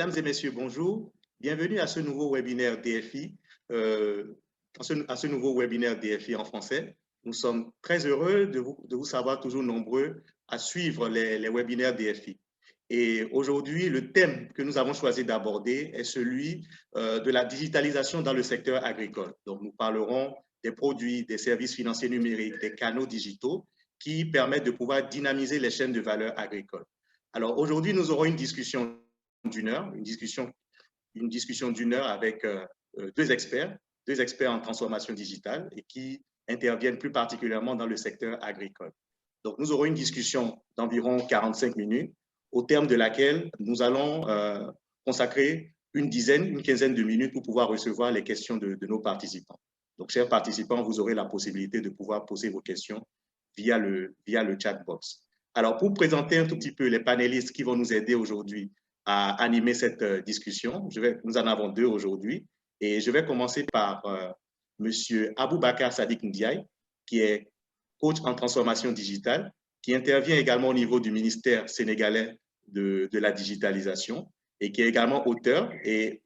Mesdames et messieurs, bonjour. Bienvenue à ce nouveau webinaire DFI, à ce nouveau webinaire DFI en français. Nous sommes très heureux de vous savoir toujours nombreux à suivre les webinaires DFI. Et aujourd'hui, le thème que nous avons choisi d'aborder est celui de la digitalisation dans le secteur agricole. Donc, nous parlerons des produits, des services financiers numériques, des canaux digitaux qui permettent de pouvoir dynamiser les chaînes de valeur agricoles. Alors, aujourd'hui, nous aurons une discussion d'une heure, une discussion d'une heure avec deux experts en transformation digitale et qui interviennent plus particulièrement dans le secteur agricole. Donc, nous aurons une discussion d'environ 45 minutes, au terme de laquelle nous allons consacrer une quinzaine de minutes pour pouvoir recevoir les questions de nos participants. Donc, chers participants, vous aurez la possibilité de pouvoir poser vos questions via le chat box. Alors, pour présenter un tout petit peu les panélistes qui vont nous aider aujourd'hui à animer cette discussion, nous en avons deux aujourd'hui, et je vais commencer par M. Aboubakar Sadiq Ndiaye, qui est coach en transformation digitale, qui intervient également au niveau du ministère sénégalais de la digitalisation et qui est également auteur. Et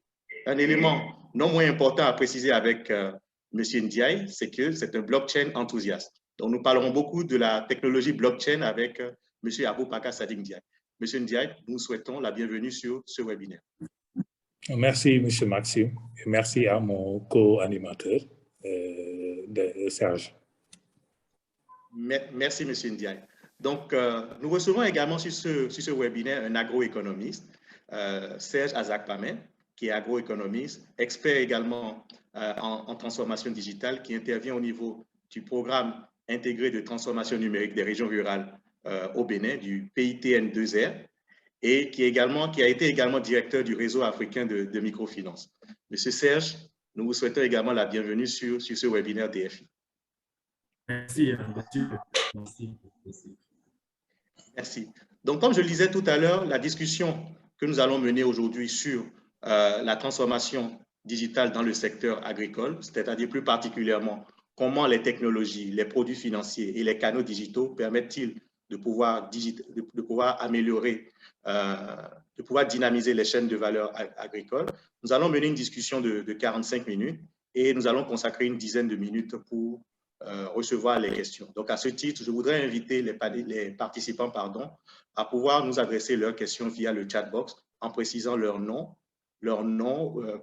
un élément non moins important à préciser avec M. Ndiaye, c'est que c'est un blockchain enthousiaste. Donc, nous parlerons beaucoup de la technologie blockchain avec M. Aboubakar Sadiq Ndiaye. Monsieur Ndiaye, nous souhaitons la bienvenue sur ce webinaire. Merci, M. Maxime, et merci à mon co-animateur, Serge. Merci, M. Ndiaye. Donc, nous recevons également sur ce webinaire un agroéconomiste, Serge Azakpamé, qui est agroéconomiste, expert également en transformation digitale, qui intervient au niveau du programme intégré de transformation numérique des régions rurales au Bénin, du PITN2R, et qui a été également directeur du réseau africain de microfinance. Monsieur Serge, nous vous souhaitons également la bienvenue sur ce webinaire DFI. Merci. Merci. Donc, comme je le disais tout à l'heure, la discussion que nous allons mener aujourd'hui sur la transformation digitale dans le secteur agricole, c'est-à-dire plus particulièrement comment les technologies, les produits financiers et les canaux digitaux permettent-ils de pouvoir améliorer, de pouvoir dynamiser les chaînes de valeur agricoles. Nous allons mener une discussion de 45 minutes et nous allons consacrer une dizaine de minutes pour recevoir les questions. Donc, à ce titre, je voudrais inviter les participants à pouvoir nous adresser leurs questions via le chat box en précisant leur nom,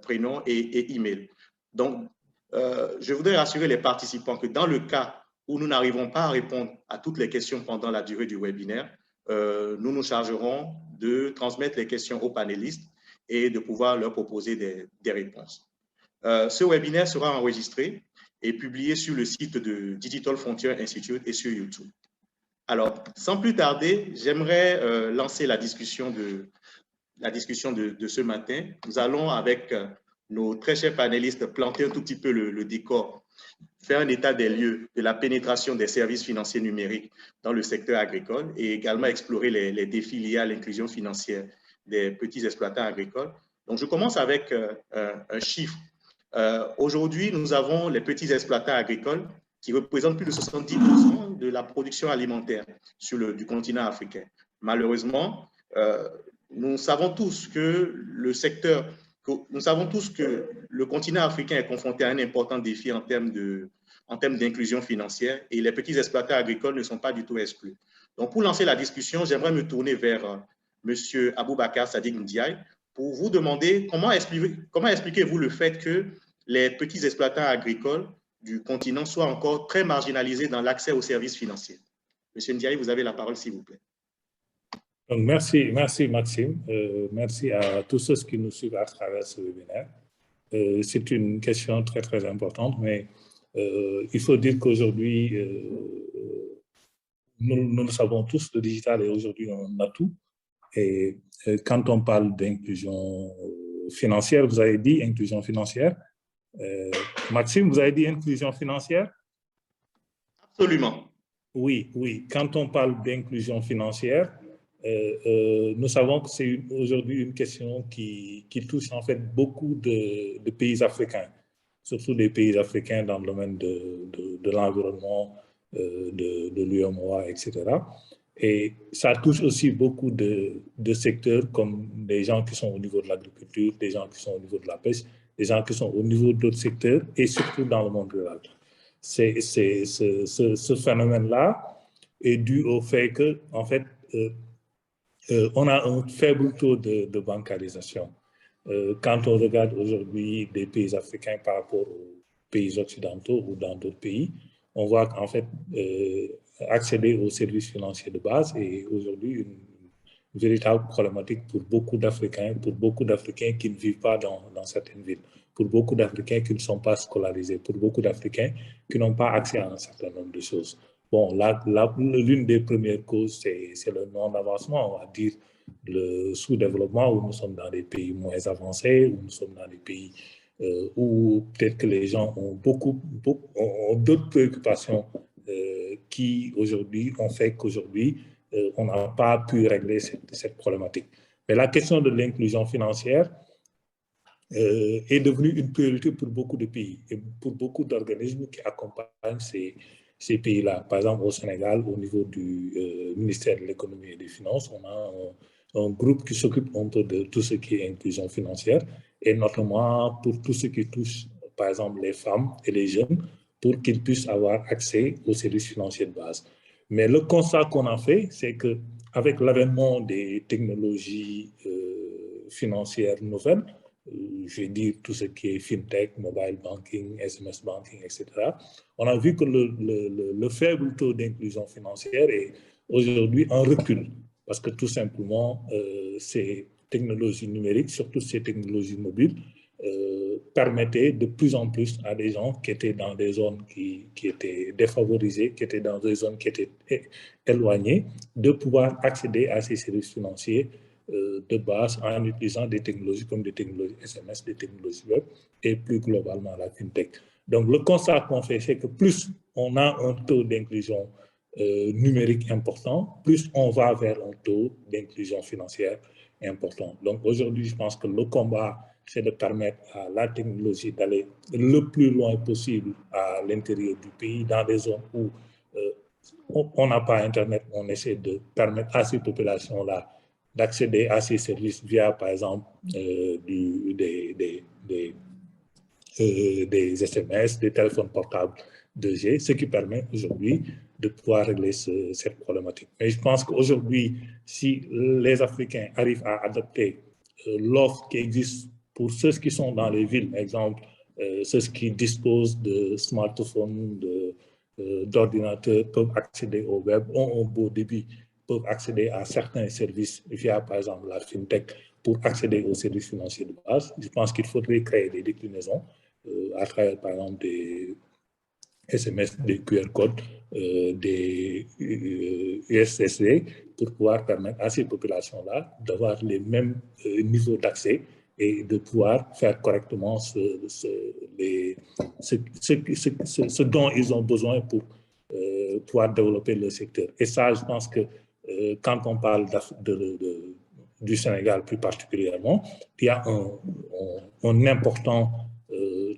prénom et email. Donc, je voudrais rassurer les participants que dans le cas où nous n'arrivons pas à répondre à toutes les questions pendant la durée du webinaire, nous nous chargerons de transmettre les questions aux panélistes et de pouvoir leur proposer des réponses. Ce webinaire sera enregistré et publié sur le site de Digital Frontier Institute et sur YouTube. Alors, sans plus tarder, j'aimerais lancer la discussion de ce matin. Nous allons, avec nos très chers panélistes, planter un tout petit peu le décor, faire un état des lieux de la pénétration des services financiers numériques dans le secteur agricole et également explorer les défis liés à l'inclusion financière des petits exploitants agricoles. Donc, je commence avec un chiffre. Aujourd'hui, nous avons les petits exploitants agricoles qui représentent plus de 70% de la production alimentaire du continent africain. Malheureusement, nous savons tous que le continent africain est confronté à un important défi en termes d'inclusion financière et les petits exploitants agricoles ne sont pas du tout exclus. Donc, pour lancer la discussion, j'aimerais me tourner vers M. Aboubakar Sadiq Ndiaye pour vous demander comment expliquez-vous le fait que les petits exploitants agricoles du continent soient encore très marginalisés dans l'accès aux services financiers. Monsieur Ndiaye, vous avez la parole, s'il vous plaît. Donc, merci Maxime. Merci à tous ceux qui nous suivent à travers ce webinaire. C'est une question très, très importante, mais il faut dire qu'aujourd'hui, nous le savons tous, le digital est aujourd'hui un atout. Et quand on parle d'inclusion financière, vous avez dit inclusion financière. Maxime, vous avez dit inclusion financière? Absolument. Oui. Quand on parle d'inclusion financière, nous savons que c'est aujourd'hui une question qui touche en fait beaucoup de pays africains, surtout des pays africains dans le domaine de l'environnement, de l'UEMOA, etc. Et ça touche aussi beaucoup de secteurs comme des gens qui sont au niveau de l'agriculture, des gens qui sont au niveau de la pêche, des gens qui sont au niveau d'autres secteurs et surtout dans le monde rural. Ce phénomène-là est dû au fait que, en fait, on a un faible taux de bancarisation. Quand on regarde aujourd'hui des pays africains par rapport aux pays occidentaux ou dans d'autres pays, on voit qu'en fait, accéder aux services financiers de base est aujourd'hui une véritable problématique pour beaucoup d'Africains qui ne vivent pas dans certaines villes, pour beaucoup d'Africains qui ne sont pas scolarisés, pour beaucoup d'Africains qui n'ont pas accès à un certain nombre de choses. Bon, l'une des premières causes, c'est le non-avancement, on va dire, le sous-développement, où nous sommes dans des pays moins avancés, où nous sommes dans des pays où peut-être que les gens ont ont d'autres préoccupations qui aujourd'hui ont fait qu'aujourd'hui, on n'a pas pu régler cette problématique. Mais la question de l'inclusion financière est devenue une priorité pour beaucoup de pays et pour beaucoup d'organismes qui accompagnent ces pays-là. Par exemple, au Sénégal, au niveau du ministère de l'économie et des finances, on a un groupe qui s'occupe un peu de tout ce qui est inclusion financière et notamment pour tout ce qui touche, par exemple, les femmes et les jeunes, pour qu'ils puissent avoir accès aux services financiers de base. Mais le constat qu'on a fait, c'est qu'avec l'avènement des technologies financières nouvelles, je vais dire tout ce qui est fintech, mobile banking, SMS banking, etc., on a vu que le faible taux d'inclusion financière est aujourd'hui en recul. Parce que tout simplement, ces technologies numériques, surtout ces technologies mobiles, permettaient de plus en plus à des gens qui étaient dans des zones qui étaient défavorisées, qui étaient dans des zones qui étaient éloignées, de pouvoir accéder à ces services financiers de base en utilisant des technologies comme des technologies SMS, des technologies web et plus globalement la fintech. Donc le constat qu'on fait, c'est que plus on a un taux d'inclusion numérique important, plus on va vers un taux d'inclusion financière important. Donc aujourd'hui, je pense que le combat, c'est de permettre à la technologie d'aller le plus loin possible à l'intérieur du pays, dans des zones où on n'a pas Internet, on essaie de permettre à ces populations-là d'accéder à ces services via, par exemple, des SMS, des téléphones portables 2G, ce qui permet aujourd'hui de pouvoir régler cette problématique. Mais je pense qu'aujourd'hui, si les Africains arrivent à adopter l'offre qui existe pour ceux qui sont dans les villes, par exemple, ceux qui disposent de smartphones, d'ordinateurs, peuvent accéder au web, ont un beau débit, peuvent accéder à certains services via, par exemple, la fintech, pour accéder aux services financiers de base. Je pense qu'il faudrait créer des déclinaisons à travers, par exemple, des SMS, des QR codes, des USSD, pour pouvoir permettre à ces populations-là d'avoir les mêmes niveaux d'accès et de pouvoir faire correctement ce dont ils ont besoin pour pouvoir développer le secteur. Et ça, je pense que quand on parle du Sénégal plus particulièrement, il y a un important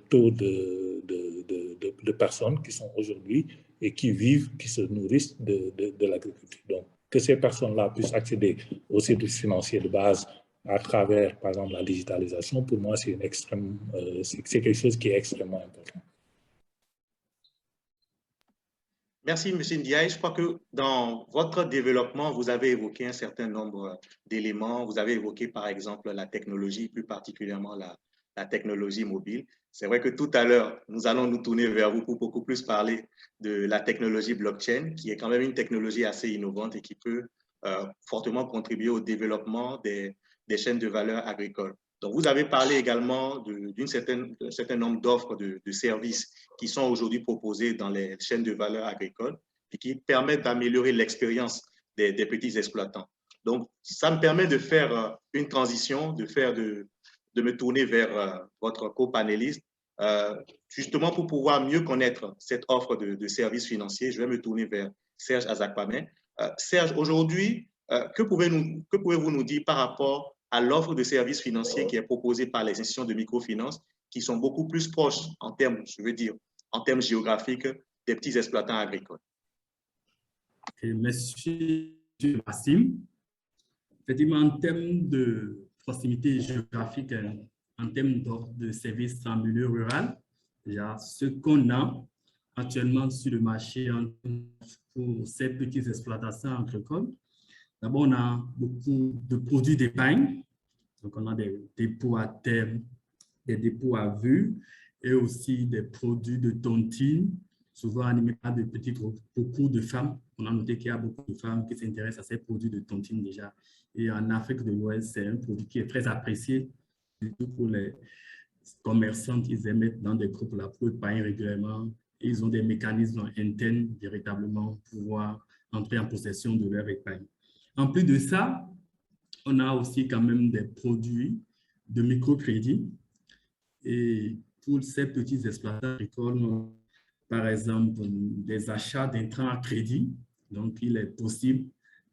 taux de personnes qui sont aujourd'hui et qui vivent, qui se nourrissent de l'agriculture. Donc, que ces personnes-là puissent accéder aux services financiers de base à travers, par exemple, la digitalisation, pour moi, c'est quelque chose qui est extrêmement important. Merci, M. Ndiaye. Je crois que dans votre développement, vous avez évoqué un certain nombre d'éléments. Vous avez évoqué, par exemple, la technologie, plus particulièrement la technologie mobile. C'est vrai que tout à l'heure, nous allons nous tourner vers vous pour beaucoup plus parler de la technologie blockchain, qui est quand même une technologie assez innovante et qui peut fortement contribuer au développement des chaînes de valeur agricoles. Donc, vous avez parlé également d'un certain nombre d'offres de services qui sont aujourd'hui proposés dans les chaînes de valeur agricoles et qui permettent d'améliorer l'expérience des petits exploitants. Donc, ça me permet de faire une transition, de me tourner vers votre copanéliste. Justement, pour pouvoir mieux connaître cette offre de services financiers, je vais me tourner vers Serge Azakpameh. Serge, aujourd'hui, que pouvez-vous nous dire par rapport à l'offre de services financiers qui est proposée par les institutions de microfinance qui sont beaucoup plus proches en termes, je veux dire, en termes géographiques des petits exploitants agricoles? Merci, M. Wassim. Effectivement, en termes de proximité géographique, en termes d'offre de services en milieu rural, déjà, ce qu'on a actuellement sur le marché pour ces petites exploitations agricoles, d'abord, on a beaucoup de produits d'épargne. Donc, on a des dépôts à terme, des dépôts à vue et aussi des produits de tontine, souvent animés par de petits groupes. Beaucoup de femmes, on a noté qu'il y a beaucoup de femmes qui s'intéressent à ces produits de tontine déjà. Et en Afrique de l'Ouest, c'est un produit qui est très apprécié, surtout pour les commerçants qui aiment dans des groupes là pour épargner régulièrement. Et ils ont des mécanismes internes véritablement pour pouvoir entrer en possession de leur épargne. En plus de ça, on a aussi quand même des produits de microcrédit. Et pour ces petits exploitants agricoles, par exemple, des achats d'intrants à crédit. Donc, il est possible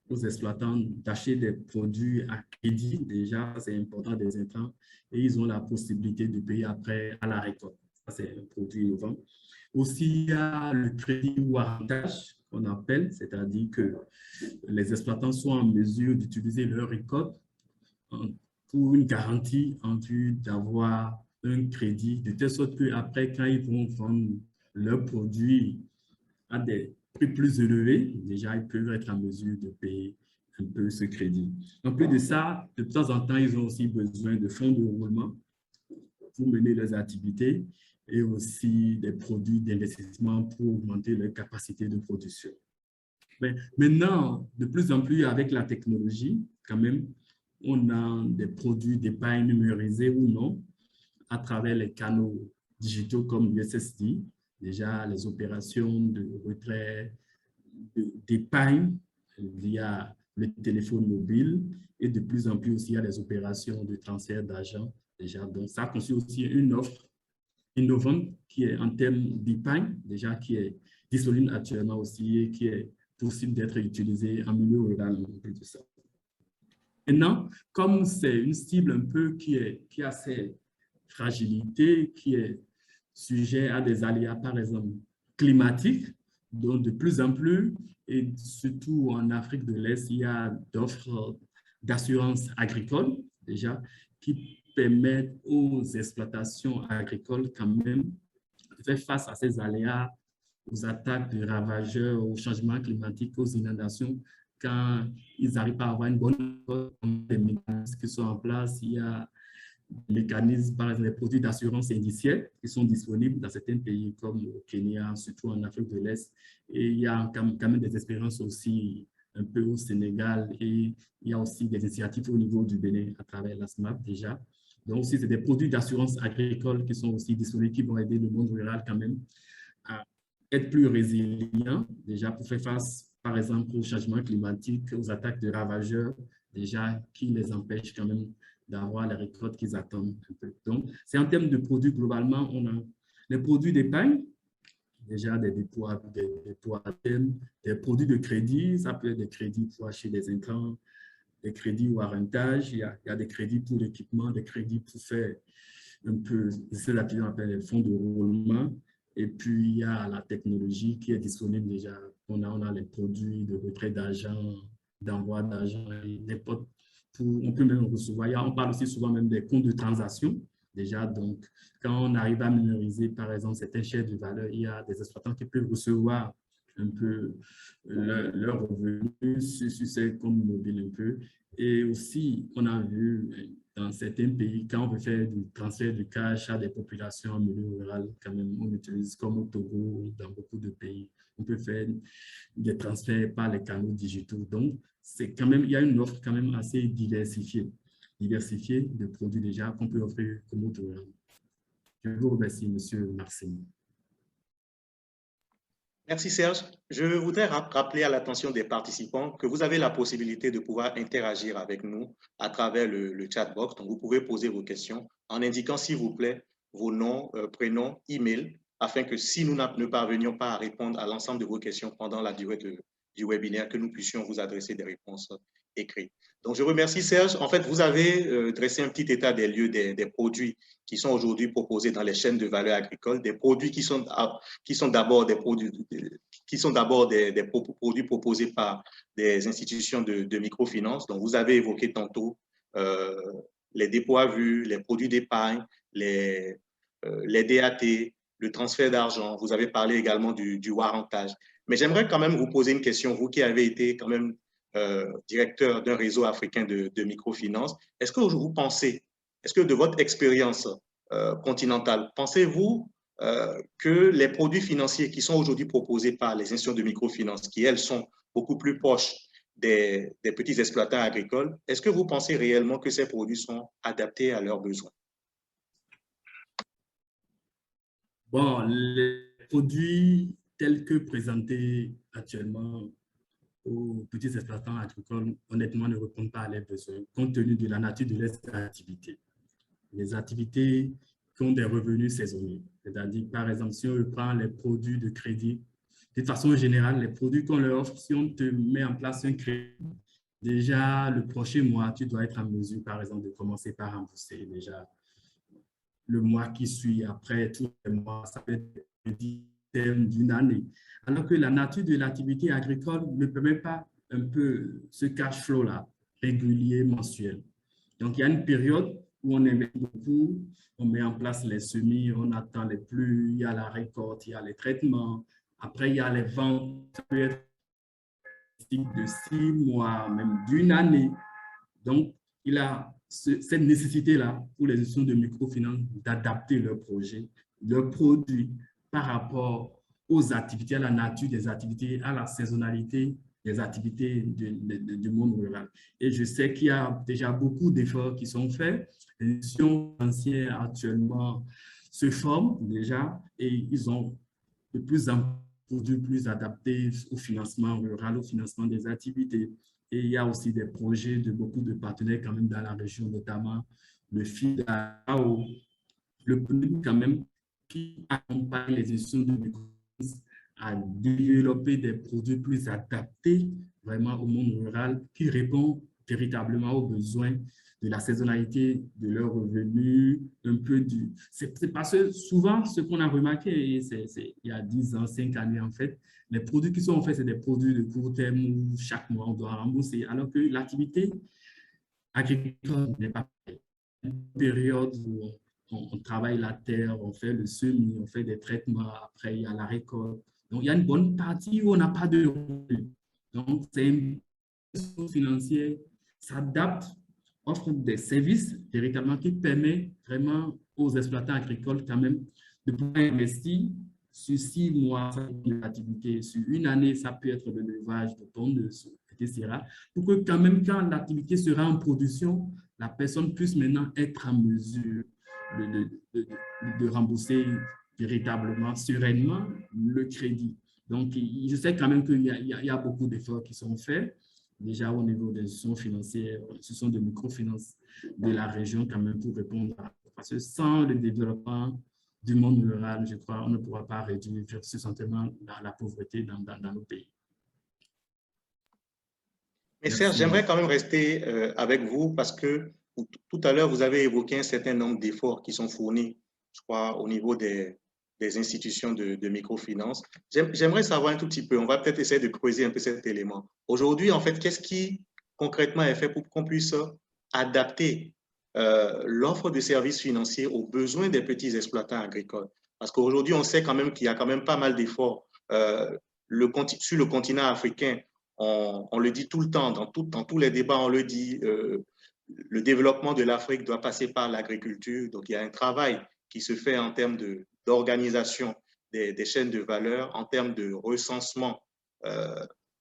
aux exploitants d'acheter des produits à crédit. Déjà, c'est important des intrants. Et ils ont la possibilité de payer après à la récolte. Ça, c'est un produit innovant. Aussi, il y a le crédit ou avantage qu'on appelle, c'est-à-dire que les exploitants sont en mesure d'utiliser leur récolte pour une garantie en vue d'avoir un crédit, de telle sorte qu'après, quand ils vont vendre leurs produits à des prix plus élevés, déjà, ils peuvent être en mesure de payer un peu ce crédit. En plus de ça, de temps en temps, ils ont aussi besoin de fonds de roulement pour mener leurs activités et aussi des produits d'investissement pour augmenter leur capacité de production. Mais maintenant, de plus en plus, avec la technologie, quand même, on a des produits d'épargne numérisés ou non à travers les canaux digitaux comme l'USSD, déjà les opérations de retrait d'épargne via le téléphone mobile et de plus en plus aussi il y a des opérations de transfert d'argent déjà. Donc ça constitue aussi une offre innovante qui est en termes d'épargne déjà qui est disponible actuellement aussi et qui est possible d'être utilisée en milieu rural en plus de ça. Maintenant, comme c'est une cible un peu qui a ses fragilités, qui est sujet à des aléas, par exemple, climatiques, donc de plus en plus, et surtout en Afrique de l'Est, il y a d'offres d'assurance agricole, déjà, qui permettent aux exploitations agricoles quand même de faire face à ces aléas, aux attaques de ravageurs, au changement climatique, aux inondations, quand ils n'arrivent pas à avoir une bonne des mécanismes qui sont en place. Il y a des mécanismes, par exemple, les produits d'assurance indiciaire qui sont disponibles dans certains pays comme au Kenya, surtout en Afrique de l'Est. Et il y a quand même des expériences aussi un peu au Sénégal et il y a aussi des initiatives au niveau du Bénin à travers la SMAP déjà. Donc, aussi, c'est des produits d'assurance agricole qui sont aussi disponibles, qui vont aider le monde rural quand même à être plus résilient, déjà pour faire face, par exemple, au changement climatique, aux attaques de ravageurs, déjà qui les empêchent quand même d'avoir les récoltes qu'ils attendent un peu. Donc, c'est en termes de produits, globalement, on a les produits d'épargne, déjà des dépôts à terme, des produits de crédit, ça peut être des crédits pour acheter des intrants, des crédits ou avantages, il y a des crédits pour l'équipement, des crédits pour faire un peu, c'est là qu'on appelle les fonds de roulement. Et puis, il y a la technologie qui est disponible déjà. On a les produits de retrait d'argent, d'envoi d'argent, on peut même recevoir. On parle aussi souvent même des comptes de transaction. Déjà, donc, quand on arrive à minoriser, par exemple, certaines chaînes de valeur, il y a des exploitants qui peuvent recevoir un peu leurs revenus sur ces comptes mobiles un peu. Et aussi, on a vu dans certains pays, quand on veut faire du transfert de cash à des populations en milieu rural, quand même, on utilise comme au Togo, dans beaucoup de pays, on peut faire des transferts par les canaux digitaux. Donc, c'est quand même, il y a une offre quand même assez diversifiée de produits déjà qu'on peut offrir comme autre rural. Je vous remercie, M. Marcin. Merci Serge. Je voudrais rappeler à l'attention des participants que vous avez la possibilité de pouvoir interagir avec nous à travers le chat box. Donc, vous pouvez poser vos questions en indiquant, s'il vous plaît, vos noms, prénoms, email, afin que si nous ne parvenions pas à répondre à l'ensemble de vos questions pendant la durée du webinaire, que nous puissions vous adresser des réponses écrites. Donc, je remercie Serge. En fait, vous avez dressé un petit état des lieux des produits qui sont aujourd'hui proposés dans les chaînes de valeur agricole, des produits qui sont d'abord des produits qui sont d'abord des produits proposés par des institutions de microfinance. Donc, vous avez évoqué tantôt les dépôts à vue, les produits d'épargne, les DAT, le transfert d'argent. Vous avez parlé également du warrantage. Mais j'aimerais quand même vous poser une question, vous qui avez été quand même directeur d'un réseau africain de microfinance. Est-ce que vous pensez, est-ce que de votre expérience continentale, pensez-vous que les produits financiers qui sont aujourd'hui proposés par les institutions de microfinance, qui elles sont beaucoup plus proches des petits exploitants agricoles, est-ce que vous pensez réellement que ces produits sont adaptés à leurs besoins? Bon, les produits tels que présentés actuellement aux petits exploitants agricoles, honnêtement, ne répondent pas à leurs besoins, compte tenu de la nature de leurs activités. Les activités qui ont des revenus saisonniers, c'est-à-dire, par exemple, si on prend les produits de crédit, de façon générale, les produits qu'on leur offre, si on te met en place un crédit, déjà, le prochain mois, tu dois être en mesure, par exemple, de commencer par rembourser déjà le mois qui suit, après tous les mois, ça peut être le terme d'une année. Alors que la nature de l'activité agricole ne permet pas un peu ce cash flow-là, régulier, mensuel. Donc, il y a une période où on aime beaucoup, on met en place les semis, on attend les pluies, il y a la récolte, il y a les traitements. Après, il y a les ventes, ça peut être de 6 mois, même d'une année. Donc, il a cette nécessité-là pour les institutions de microfinance d'adapter leurs projets, leurs produits par rapport aux activités, à la nature des activités, à la saisonnalité des activités du monde rural. Et je sais qu'il y a déjà beaucoup d'efforts qui sont faits. Les institutions financières actuellement se forment déjà et ils ont de plus en produits plus adaptés au financement rural, au financement des activités. Et il y a aussi des projets de beaucoup de partenaires quand même dans la région, notamment le FIDAO, le PNUD quand même, qui accompagne les institutions de microfinance à développer des produits plus adaptés vraiment au monde rural, qui répondent véritablement aux besoins de la saisonnalité de leurs revenus, un peu du... C'est parce que souvent, ce qu'on a remarqué, il y a 10 ans, 5 années en fait, les produits qui sont en fait, c'est des produits de court terme où chaque mois on doit rembourser, alors que l'activité agricole n'est pas une période où on travaille la terre, on fait le semis, on fait des traitements, après il y a la récolte. Donc, il y a une bonne partie où on n'a pas de revenus. Donc, c'est une institution financière s'adapte, offre des services véritablement qui permettent vraiment aux exploitants agricoles quand même de pouvoir investir sur 6 mois d'activité, sur une année, ça peut être de l'élevage, de tonnes, etc. Pour que quand même, quand l'activité sera en production, la personne puisse maintenant être en mesure de rembourser véritablement, sereinement, le crédit. Donc, je sais quand même qu'il y a beaucoup d'efforts qui sont faits, déjà au niveau des institutions financières, ce sont des microfinances de la région quand même pour répondre à... Parce que sans le développement du monde rural, je crois, on ne pourra pas réduire ce sentiment la pauvreté dans nos pays. Mais Serge, j'aimerais quand même rester avec vous parce que tout à l'heure, vous avez évoqué un certain nombre d'efforts qui sont fournis, je crois, au niveau des institutions de microfinance. J'aimerais savoir un tout petit peu, on va peut-être essayer de creuser un peu cet élément. Aujourd'hui, en fait, qu'est-ce qui concrètement est fait pour qu'on puisse adapter l'offre de services financiers aux besoins des petits exploitants agricoles? Parce qu'aujourd'hui, on sait quand même qu'il y a quand même pas mal d'efforts sur le continent africain. On le dit tout le temps, dans tous les débats, on le dit, le développement de l'Afrique doit passer par l'agriculture. Donc, il y a un travail qui se fait en termes d'organisation des chaînes de valeur, en termes de recensement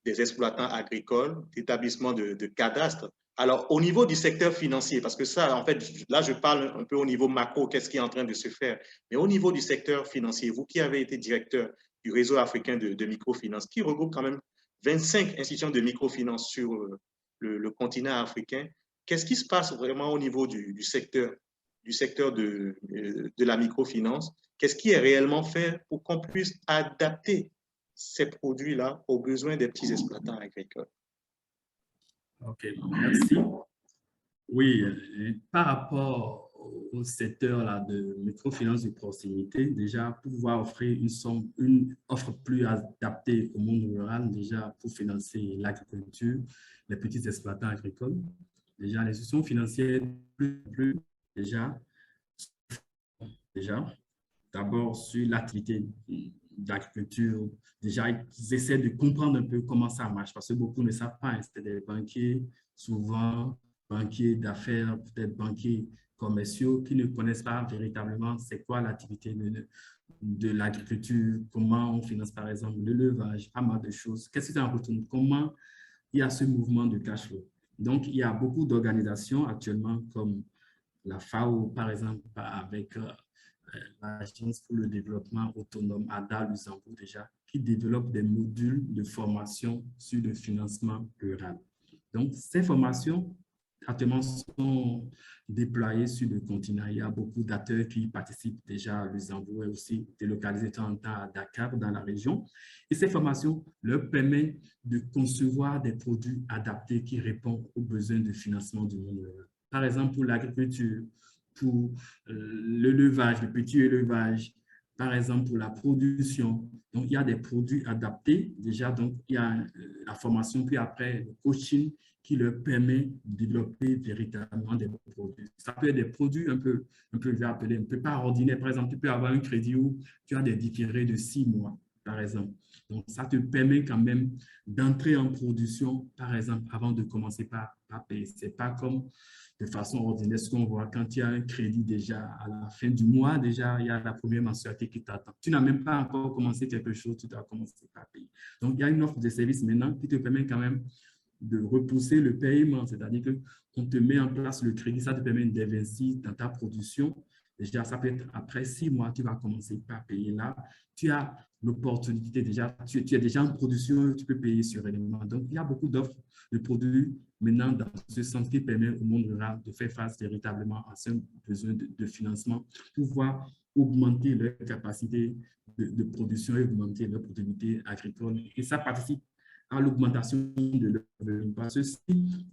des exploitants agricoles, d'établissement de cadastre. Alors, au niveau du secteur financier, parce que ça, en fait, là, je parle un peu au niveau macro, qu'est-ce qui est en train de se faire. Mais au niveau du secteur financier, vous qui avez été directeur du réseau africain de microfinance, qui regroupe quand même 25 institutions de microfinance sur le continent africain, qu'est-ce qui se passe vraiment au niveau du secteur de la microfinance? Qu'est-ce qui est réellement fait pour qu'on puisse adapter ces produits-là aux besoins des petits exploitants agricoles? OK, merci. Oui, par rapport au secteur là, de microfinance de proximité, déjà pour pouvoir offrir une offre plus adaptée au monde rural, déjà pour financer l'agriculture, les petits exploitants agricoles. Déjà, les institutions financières, déjà, d'abord sur l'activité d'agriculture, déjà, ils essaient de comprendre un peu comment ça marche, parce que beaucoup ne savent pas. C'est des banquiers, souvent banquiers d'affaires, peut-être banquiers commerciaux, qui ne connaissent pas véritablement c'est quoi l'activité de l'agriculture, comment on finance par exemple l'élevage, pas mal de choses. Qu'est-ce que c'est en retour? Comment il y a ce mouvement de cash flow? Donc, il y a beaucoup d'organisations actuellement comme la FAO, par exemple, avec l'Agence pour le développement autonome, ADA Luxembourg déjà, qui développe des modules de formation sur le financement rural. Donc, ces formations, actuellement, sont déployées sur le continent. Il y a beaucoup d'acteurs qui participent déjà à Luxembourg et aussi délocalisés de temps en temps à Dakar, dans la région. Et ces formations leur permettent de concevoir des produits adaptés qui répondent aux besoins de financement du monde rural. Par exemple, pour l'agriculture, pour l'élevage, le petit élevage, par exemple pour la production. Donc, il y a des produits adaptés déjà. Donc, il y a la formation, puis après, le coaching qui leur permet de développer véritablement des produits. Ça peut être des produits un peu appelés, un peu pas ordinaires. Par exemple, tu peux avoir un crédit où tu as des différés de 6 mois, par exemple. Donc, ça te permet quand même d'entrer en production, par exemple, avant de commencer par payer. Ce n'est pas comme de façon ordinaire ce qu'on voit quand il y a un crédit déjà à la fin du mois, déjà, il y a la première mensualité qui t'attend. Tu n'as même pas encore commencé quelque chose, tu dois commencer par payer. Donc, il y a une offre de service maintenant qui te permet quand même de repousser le paiement, c'est-à-dire qu'on te met en place le crédit, ça te permet d'investir dans ta production. Déjà, ça peut être après 6 mois, tu vas commencer par payer là. Tu as l'opportunité déjà, tu es déjà en production, tu peux payer sereinement. Donc, il y a beaucoup d'offres de produits maintenant dans ce sens qui permet au monde rural de faire face véritablement à ce besoin de financement pour pouvoir augmenter leur capacité de production et augmenter leur productivité agricole. Et ça participe à l'augmentation de leur revenu. Parce que si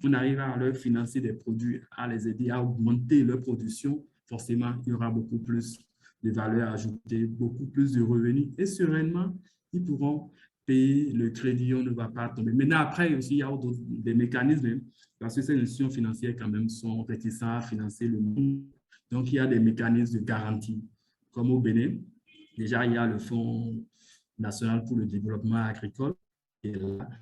on arrive à leur financer des produits, à les aider à augmenter leur production, forcément, il y aura beaucoup plus de valeur ajoutée, beaucoup plus de revenus et sereinement, ils pourront payer le crédit, on ne va pas tomber. Maintenant, après aussi, il y a des mécanismes, parce que ces institutions financières quand même sont réticentes à financer le monde. Donc, il y a des mécanismes de garantie, comme au Bénin. Déjà, il y a le Fonds national pour le développement agricole.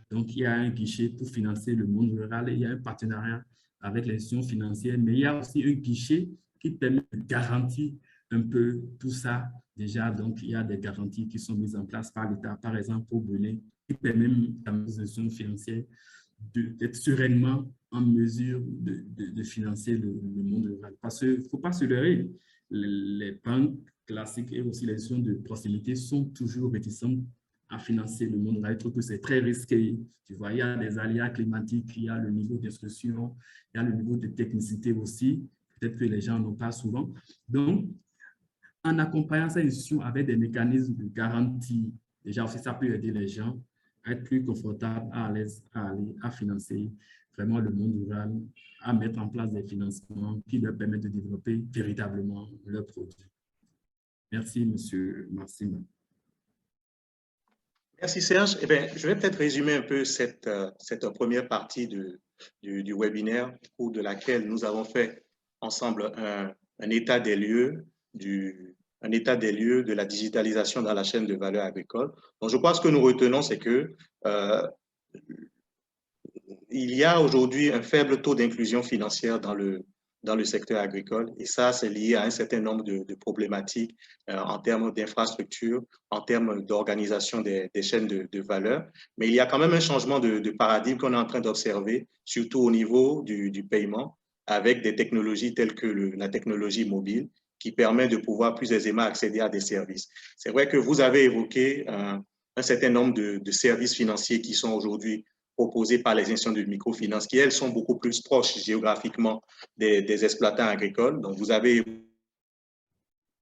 Donc, il y a un guichet pour financer le monde rural et il y a un partenariat avec les institutions financières, mais il y a aussi un guichet qui permet de garantir un peu tout ça déjà. Donc, il y a des garanties qui sont mises en place par l'État, par exemple, au Bénin, qui permettent à nos institutions financières d'être sereinement en mesure de financer le monde rural. Parce qu'il ne faut pas se leurrer, les banques classiques et aussi les institutions de proximité sont toujours réticentes à financer le monde rural. Je trouve que c'est très risqué. Tu vois, il y a des aléas climatiques, il y a le niveau d'instruction, il y a le niveau de technicité aussi. Peut-être que les gens n'ont pas souvent. Donc, en accompagnant ces institutions avec des mécanismes de garantie, déjà aussi, ça peut aider les gens à être plus confortables, à l'aise, à financer vraiment le monde rural, à mettre en place des financements qui leur permettent de développer véritablement leurs produits. Merci, M. Maxime. Merci Serge. Eh bien, je vais peut-être résumer un peu cette première partie du webinaire au cours de laquelle nous avons fait ensemble un état des lieux de la digitalisation dans la chaîne de valeur agricole. Donc, je crois que ce que nous retenons, c'est que il y a aujourd'hui un faible taux d'inclusion financière dans le secteur agricole. Et ça, c'est lié à un certain nombre de problématiques en termes d'infrastructure, en termes d'organisation des chaînes de valeur. Mais il y a quand même un changement de paradigme qu'on est en train d'observer, surtout au niveau du paiement, avec des technologies telles que la technologie mobile, qui permet de pouvoir plus aisément accéder à des services. C'est vrai que vous avez évoqué un certain nombre de services financiers qui sont aujourd'hui proposées par les institutions de microfinance qui, elles, sont beaucoup plus proches géographiquement des exploitants agricoles. Donc, vous avez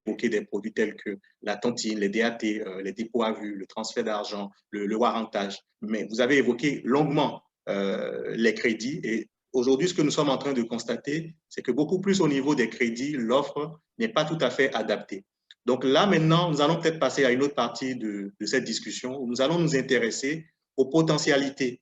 évoqué des produits tels que la tontine, les DAT, les dépôts à vue, le transfert d'argent, le warrantage. Mais vous avez évoqué longuement les crédits et aujourd'hui, ce que nous sommes en train de constater, c'est que beaucoup plus au niveau des crédits, l'offre n'est pas tout à fait adaptée. Donc là, maintenant, nous allons peut-être passer à une autre partie de cette discussion où nous allons nous intéresser aux potentialités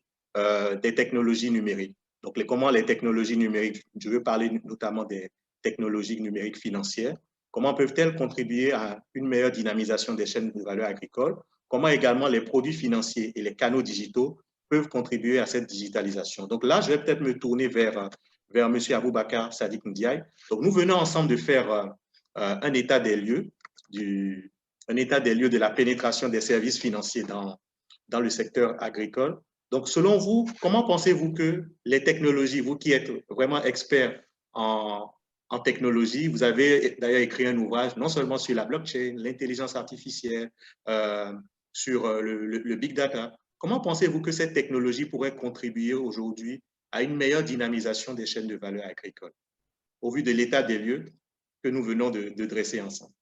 des technologies numériques. Donc, comment les technologies numériques, je veux parler notamment des technologies numériques financières, comment peuvent-elles contribuer à une meilleure dynamisation des chaînes de valeur agricoles, comment également les produits financiers et les canaux digitaux peuvent contribuer à cette digitalisation. Donc là, je vais peut-être me tourner vers M. Aboubakar Sadiq Ndiaye. Donc, nous venons ensemble de faire un état des lieux, de la pénétration des services financiers dans le secteur agricole. Donc, selon vous, comment pensez-vous que les technologies, vous qui êtes vraiment expert en technologie, vous avez d'ailleurs écrit un ouvrage non seulement sur la blockchain, l'intelligence artificielle, sur le big data. Comment pensez-vous que cette technologie pourrait contribuer aujourd'hui à une meilleure dynamisation des chaînes de valeur agricoles, au vu de l'état des lieux que nous venons de dresser ensemble?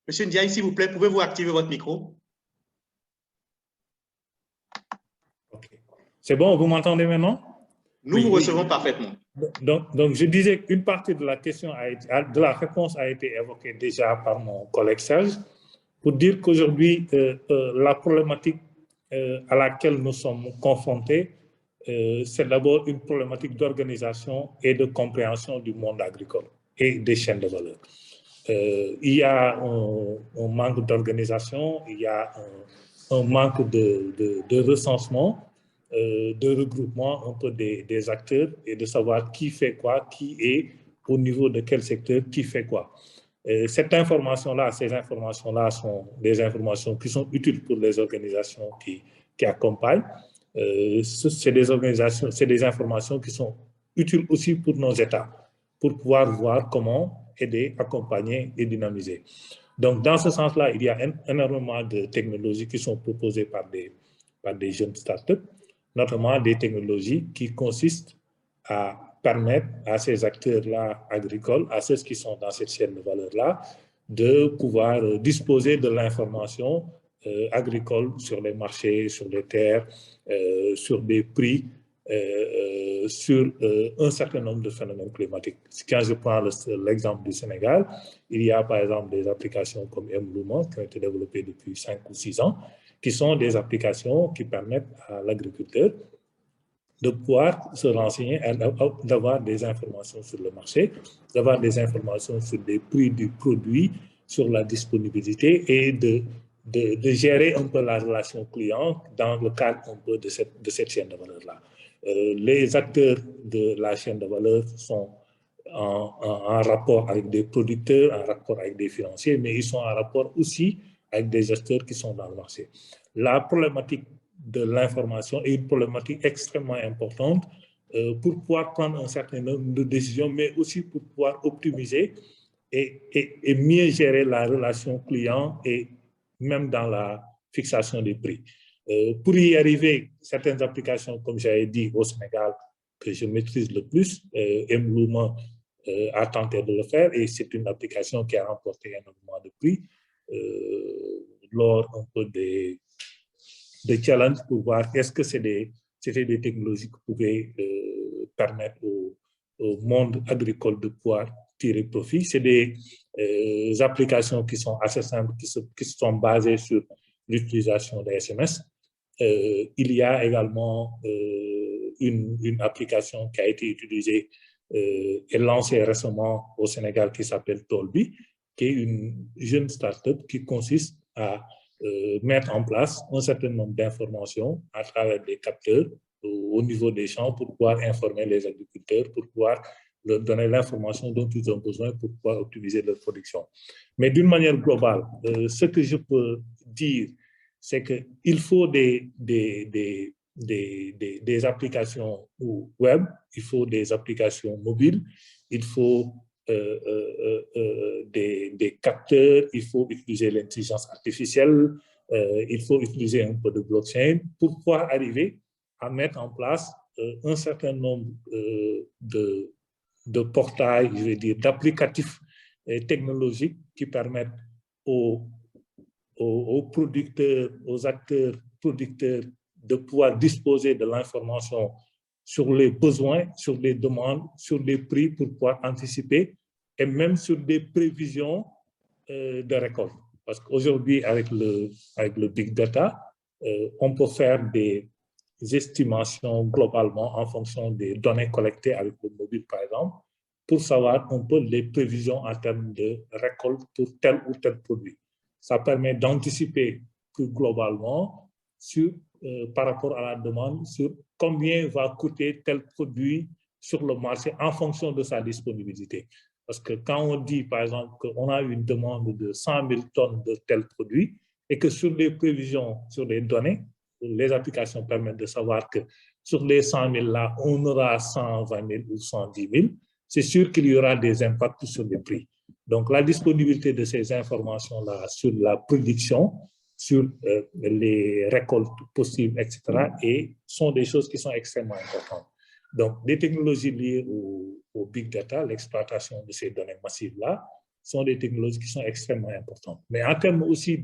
Monsieur Ndiaye, s'il vous plaît, pouvez-vous activer votre micro? Okay. C'est bon, vous m'entendez maintenant? Nous vous recevons parfaitement. Donc, je disais qu'une partie de la réponse a été évoquée déjà par mon collègue Serge, pour dire qu'aujourd'hui, la problématique à laquelle nous sommes confrontés, c'est d'abord une problématique d'organisation et de compréhension du monde agricole et des chaînes de valeur. Il y a un manque d'organisation, il y a un manque de recensement, de regroupement un peu des acteurs et de savoir qui fait quoi, qui est au niveau de quel secteur, qui fait quoi. Cette information-là, ces informations-là sont des informations qui sont utiles pour les organisations qui accompagnent. C'est des informations qui sont utiles aussi pour nos États, pour pouvoir voir comment aider, accompagner et dynamiser. Donc, dans ce sens-là, il y a énormément de technologies qui sont proposées par des jeunes startups, notamment des technologies qui consistent à permettre à ces acteurs-là agricoles, à ceux qui sont dans cette chaîne de valeur-là, de pouvoir disposer de l'information agricole sur les marchés, sur les terres, sur des prix, sur un certain nombre de phénomènes climatiques. Quand je prends l'exemple du Sénégal, il y a par exemple des applications comme Mlouma qui ont été développées depuis 5 ou 6 ans, qui sont des applications qui permettent à l'agriculteur de pouvoir se renseigner, d'avoir des informations sur le marché, d'avoir des informations sur les prix du produit, sur la disponibilité et de gérer un peu la relation client dans le cadre un peu de cette chaîne de valeur-là. Les acteurs de la chaîne de valeur sont en rapport avec des producteurs, en rapport avec des financiers, mais ils sont en rapport aussi avec des acteurs qui sont dans le marché. La problématique de l'information est une problématique extrêmement importante pour pouvoir prendre un certain nombre de décisions, mais aussi pour pouvoir optimiser et mieux gérer la relation client et même dans la fixation des prix. Pour y arriver, certaines applications, comme j'avais dit au Sénégal, que je maîtrise le plus, Mlouma a tenté de le faire et c'est une application qui a remporté énormément de prix lors un peu des challenges pour voir est-ce que c'était des technologies qui pouvaient permettre au monde agricole de pouvoir tirer profit. C'est des applications qui sont assez simples, qui sont basées sur l'utilisation des SMS. Il y a également une application qui a été utilisée et lancée récemment au Sénégal qui s'appelle Tolbi, qui est une jeune start-up qui consiste à mettre en place un certain nombre d'informations à travers des capteurs au niveau des champs pour pouvoir informer les agriculteurs, pour pouvoir leur donner l'information dont ils ont besoin pour pouvoir optimiser leur production. Mais d'une manière globale, ce que je peux dire, c'est qu'il faut des applications web, il faut des applications mobiles, il faut des capteurs, il faut utiliser l'intelligence artificielle, il faut utiliser un peu de blockchain pour pouvoir arriver à mettre en place un certain nombre de portails, je vais dire, d'applicatifs technologiques qui permettent aux producteurs, aux acteurs producteurs de pouvoir disposer de l'information sur les besoins, sur les demandes, sur les prix pour pouvoir anticiper et même sur des prévisions de récolte. Parce qu'aujourd'hui, avec le Big Data, on peut faire des estimations globalement en fonction des données collectées avec le mobile, par exemple, pour savoir un peu les prévisions en termes de récolte pour tel ou tel produit. Ça permet d'anticiper plus globalement par rapport à la demande sur combien va coûter tel produit sur le marché en fonction de sa disponibilité. Parce que quand on dit, par exemple, qu'on a une demande de 100 000 tonnes de tel produit et que sur les prévisions, sur les données, les applications permettent de savoir que sur les 100 000 là, on aura 120 000 ou 110 000, c'est sûr qu'il y aura des impacts sur les prix. Donc, la disponibilité de ces informations-là sur la production, sur les récoltes possibles, etc., et sont des choses qui sont extrêmement importantes. Donc, des technologies liées au Big Data, l'exploitation de ces données massives-là, sont des technologies qui sont extrêmement importantes. Mais en termes aussi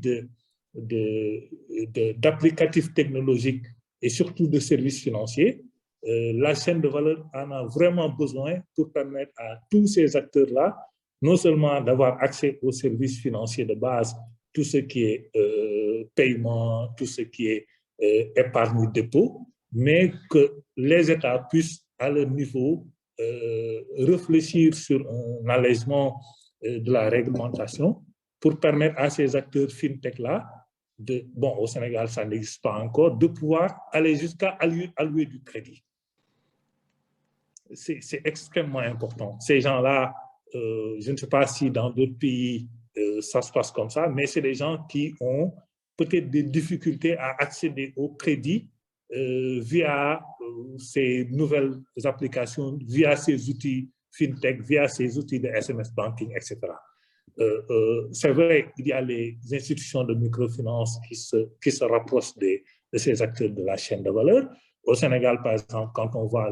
d'applicatifs technologiques et surtout de services financiers, la chaîne de valeur en a vraiment besoin pour permettre à tous ces acteurs-là, non seulement d'avoir accès aux services financiers de base, tout ce qui est paiement, tout ce qui est épargne dépôt, mais que les États puissent à leur niveau réfléchir sur un allègement de la réglementation pour permettre à ces acteurs fintech-là, bon, au Sénégal, ça n'existe pas encore, de pouvoir aller jusqu'à allouer du crédit. C'est extrêmement important. Ces gens-là, je ne sais pas si dans d'autres pays, ça se passe comme ça, mais c'est des gens qui ont peut-être des difficultés à accéder au crédit via ces nouvelles applications, via ces outils fintech, via ces outils de SMS banking, etc. C'est vrai, il y a les institutions de microfinance qui se rapprochent de ces acteurs de la chaîne de valeur. Au Sénégal, par exemple, quand on voit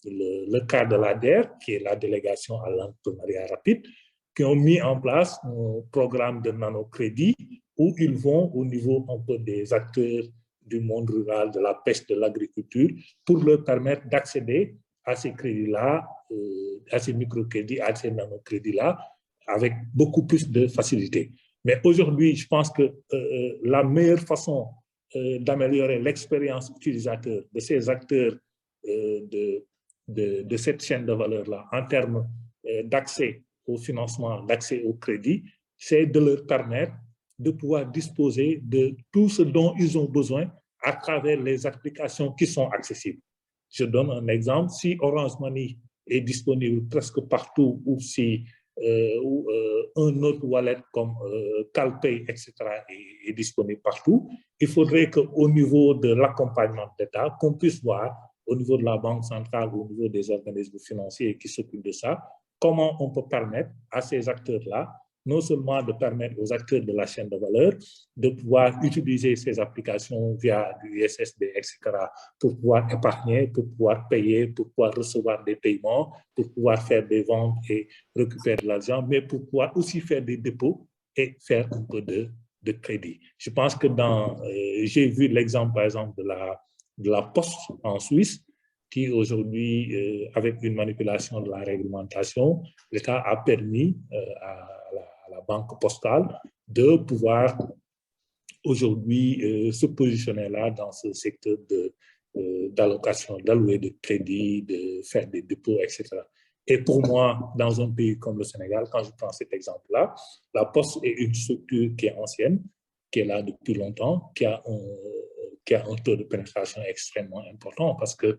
le cas de l'ADER, qui est la délégation à l'entrepreneuriat rapide, qui ont mis en place un programme de nanocrédit où ils vont au niveau un peu des acteurs du monde rural, de la pêche, de l'agriculture, pour leur permettre d'accéder à ces crédits-là, à ces microcrédits, à ces nanocrédits-là, avec beaucoup plus de facilité. Mais aujourd'hui, je pense que la meilleure façon d'améliorer l'expérience utilisateur de ces acteurs de cette chaîne de valeur-là en termes d'accès au financement, d'accès au crédit, c'est de leur permettre de pouvoir disposer de tout ce dont ils ont besoin à travers les applications qui sont accessibles. Je donne un exemple. Si Orange Money est disponible presque partout, ou si un autre wallet comme Calpay, etc., est disponible partout, il faudrait qu'au niveau de l'accompagnement d'État, qu'on puisse voir au niveau de la Banque centrale, au niveau des organismes financiers qui s'occupent de ça, comment on peut permettre à ces acteurs-là, non seulement de permettre aux acteurs de la chaîne de valeur de pouvoir utiliser ces applications via du USSD, etc., pour pouvoir épargner, pour pouvoir payer, pour pouvoir recevoir des paiements, pour pouvoir faire des ventes et récupérer de l'argent, mais pour pouvoir aussi faire des dépôts et faire un peu de crédit. Je pense que j'ai vu l'exemple, par exemple, de la Poste en Suisse, qui aujourd'hui, avec une manipulation de la réglementation, l'État a permis à la banque postale de pouvoir aujourd'hui se positionner là dans ce secteur d'allocation, d'allouer de crédit, de faire des dépôts, etc. Et pour moi, dans un pays comme le Sénégal, quand je prends cet exemple-là, la Poste est une structure qui est ancienne, qui est là depuis longtemps, qui a un taux de pénétration extrêmement important parce que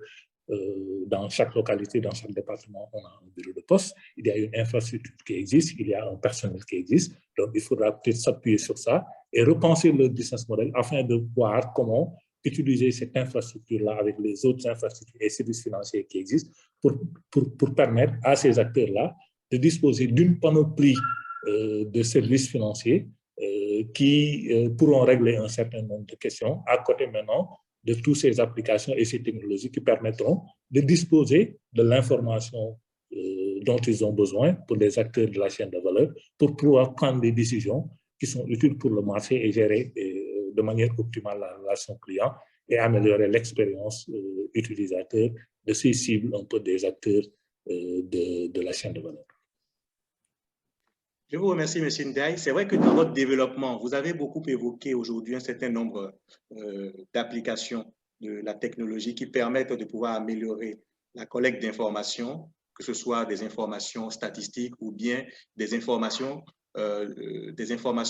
dans chaque localité, dans chaque département, on a un bureau de poste, il y a une infrastructure qui existe, il y a un personnel qui existe, donc il faudra peut-être s'appuyer sur ça et repenser le business model afin de voir comment utiliser cette infrastructure-là avec les autres infrastructures et services financiers qui existent pour permettre à ces acteurs-là de disposer d'une panoplie de services financiers qui pourront régler un certain nombre de questions à côté maintenant de toutes ces applications et ces technologies qui permettront de disposer de l'information dont ils ont besoin pour les acteurs de la chaîne de valeur, pour pouvoir prendre des décisions qui sont utiles pour le marché et gérer de manière optimale la relation client et améliorer l'expérience utilisateur de ces cibles, un peu des acteurs de la chaîne de valeur. Je vous remercie, M. Ndiaye. C'est vrai que dans votre développement, vous avez beaucoup évoqué aujourd'hui un certain nombre d'applications de la technologie qui permettent de pouvoir améliorer la collecte d'informations, que ce soit des informations statistiques ou bien des informations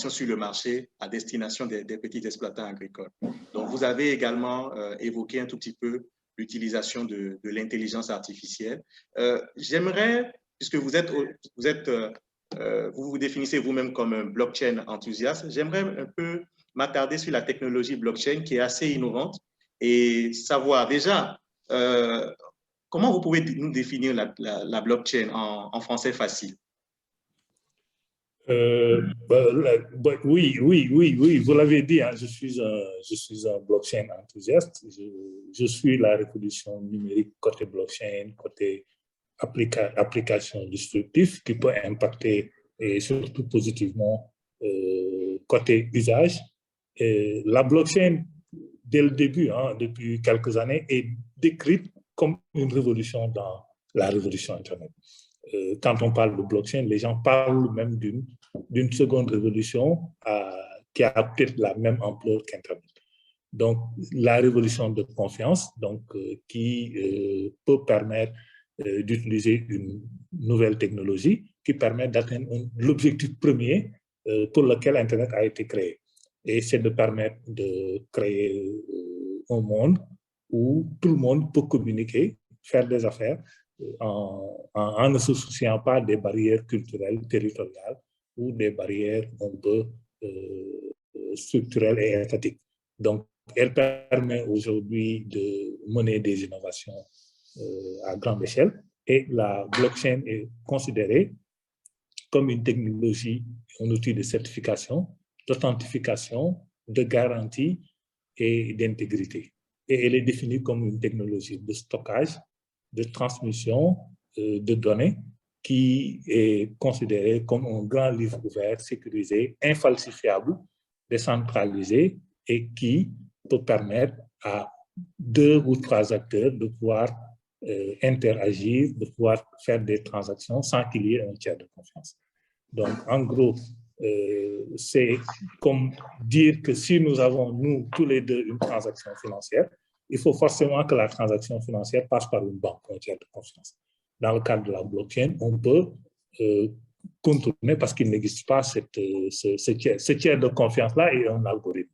sur le marché à destination des petits exploitants agricoles. Donc, vous avez également évoqué un tout petit peu l'utilisation de l'intelligence artificielle. J'aimerais, puisque vous vous définissez vous-même comme un blockchain enthousiaste, j'aimerais un peu m'attarder sur la technologie blockchain qui est assez innovante et savoir déjà comment vous pouvez nous définir la blockchain en français facile. Oui, vous l'avez dit, hein, je suis un blockchain enthousiaste. Je suis la révolution numérique côté blockchain, côté application disruptive qui peut impacter et surtout positivement côté usage. La blockchain, dès le début, hein, depuis quelques années, est décrite comme une révolution dans la révolution Internet. Quand on parle de blockchain, les gens parlent même d'une seconde révolution qui a peut-être la même ampleur qu'Internet. Donc, la révolution de confiance, donc, qui peut permettre d'utiliser une nouvelle technologie qui permet d'atteindre l'objectif premier pour lequel Internet a été créé. Et c'est de permettre de créer un monde où tout le monde peut communiquer, faire des affaires en ne se souciant pas des barrières culturelles, territoriales ou des barrières un peu structurelles et étatiques. Donc, elle permet aujourd'hui de mener des innovations à grande échelle et la blockchain est considérée comme une technologie, un outil de certification, d'authentification, de garantie et d'intégrité. Et elle est définie comme une technologie de stockage, de transmission de données qui est considérée comme un grand livre ouvert, sécurisé, infalsifiable, décentralisé et qui peut permettre à 2 ou 3 acteurs de pouvoir interagir, de pouvoir faire des transactions sans qu'il y ait un tiers de confiance. Donc, en gros, c'est comme dire que si nous avons, nous, tous les deux, une transaction financière, il faut forcément que la transaction financière passe par une banque, un tiers de confiance. Dans le cadre de la blockchain, on peut contourner parce qu'il n'existe pas ce tiers de confiance-là et un algorithme,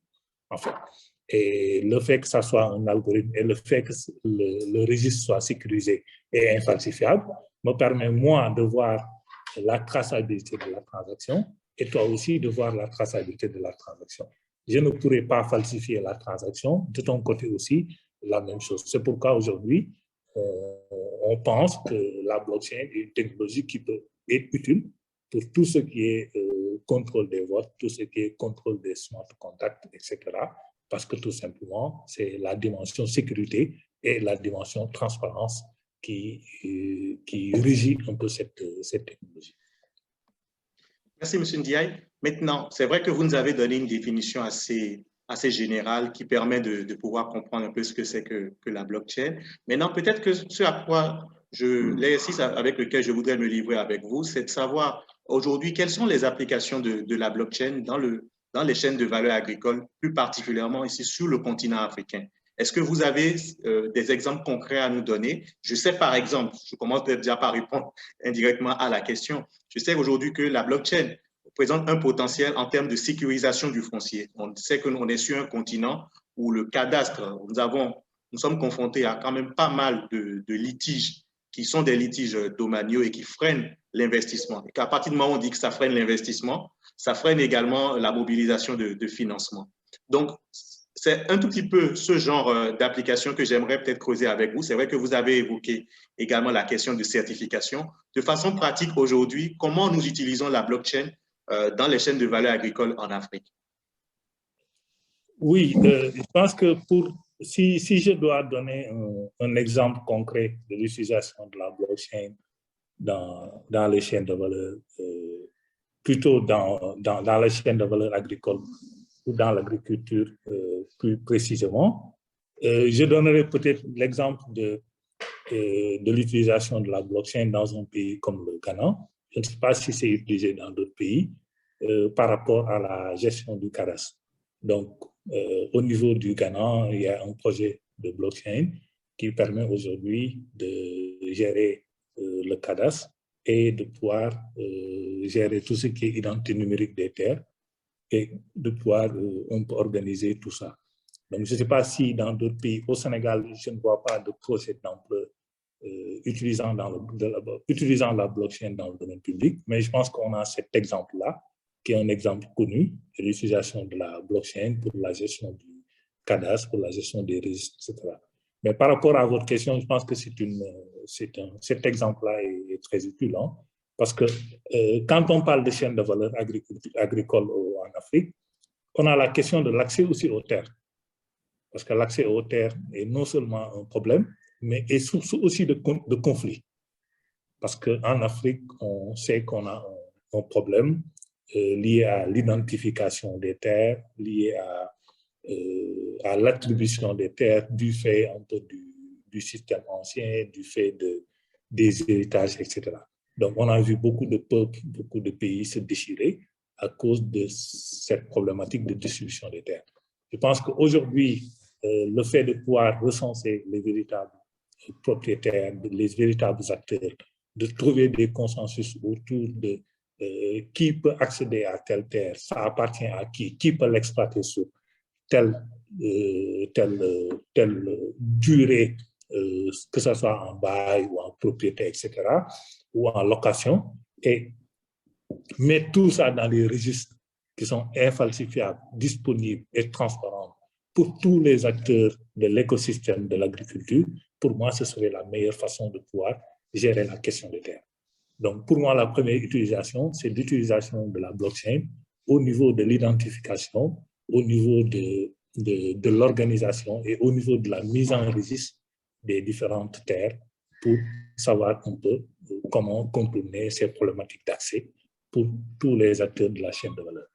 en fait. Et le fait que ça soit un algorithme et le fait que le registre soit sécurisé et infalsifiable me permet, moi, de voir la traçabilité de la transaction et toi aussi de voir la traçabilité de la transaction. Je ne pourrais pas falsifier la transaction, de ton côté aussi, la même chose. C'est pourquoi aujourd'hui, on pense que la blockchain est une technologie qui peut être utile pour tout ce qui est contrôle des votes, tout ce qui est contrôle des smart contracts, etc. Parce que tout simplement, c'est la dimension sécurité et la dimension transparence qui régit un peu cette technologie. Merci, M. Ndiaye. Maintenant, c'est vrai que vous nous avez donné une définition assez générale qui permet de pouvoir comprendre un peu ce que c'est que la blockchain. Maintenant, peut-être que ce à quoi l'exercice avec lequel je voudrais me livrer avec vous, c'est de savoir aujourd'hui quelles sont les applications de la blockchain dans les chaînes de valeur agricole, plus particulièrement ici sur le continent africain. Est-ce que vous avez des exemples concrets à nous donner? Je sais par exemple, je commence déjà par répondre indirectement à la question, je sais aujourd'hui que la blockchain présente un potentiel en termes de sécurisation du foncier. On sait qu'on est sur un continent où le cadastre, nous sommes confrontés à quand même pas mal de litiges qui sont des litiges domaniaux et qui freinent l'investissement. Et qu'à partir du moment où on dit que ça freine l'investissement, ça freine également la mobilisation de financement. Donc, c'est un tout petit peu ce genre d'application que j'aimerais peut-être creuser avec vous. C'est vrai que vous avez évoqué également la question de certification. De façon pratique aujourd'hui, comment nous utilisons la blockchain dans les chaînes de valeur agricole en Afrique? Oui, je pense que pour si je dois donner un exemple concret de l'utilisation de la blockchain dans les chaînes de valeur, plutôt dans les chaînes de valeur agricole ou dans l'agriculture plus précisément, je donnerai peut-être l'exemple de l'utilisation de la blockchain dans un pays comme le Ghana. Je ne sais pas si c'est utilisé dans d'autres pays par rapport à la gestion du cadastre. Donc, au niveau du Ghana, il y a un projet de blockchain qui permet aujourd'hui de gérer le cadastre et de pouvoir gérer tout ce qui est identité numérique des terres et de pouvoir on peut organiser tout ça. Donc, je ne sais pas si dans d'autres pays, au Sénégal, je ne vois pas de projet d'ampleur utilisant la blockchain dans le domaine public, mais je pense qu'on a cet exemple-là, qui est un exemple connu de l'utilisation de la blockchain pour la gestion du cadastre, pour la gestion des registres, etc. Mais par rapport à votre question, je pense que cet exemple-là est très utile, hein, parce que quand on parle de chaîne de valeur agricole en Afrique, on a la question de l'accès aussi aux terres. Parce que l'accès aux terres est non seulement un problème, mais est source aussi de conflits. Parce qu'en Afrique, on sait qu'on a un problème lié à l'identification des terres, lié à l'attribution des terres du fait un peu du système ancien, du fait des héritages, etc. Donc, on a vu beaucoup de peuples, beaucoup de pays se déchirer à cause de cette problématique de distribution des terres. Je pense qu'aujourd'hui, le fait de pouvoir recenser les véritables propriétaires, les véritables acteurs, de trouver des consensus autour de qui peut accéder à telle terre, ça appartient à qui peut l'exploiter sur telle durée, que ce soit en bail ou en propriété, etc., ou en location, et mettre tout ça dans des registres qui sont infalsifiables, disponibles et transparents pour tous les acteurs de l'écosystème de l'agriculture. Pour moi, ce serait la meilleure façon de pouvoir gérer la question des terres. Donc, pour moi, la première utilisation, c'est l'utilisation de la blockchain au niveau de l'identification, au niveau de l'organisation et au niveau de la mise en registre des différentes terres pour savoir un peu comment contourner ces problématiques d'accès pour tous les acteurs de la chaîne de valeur.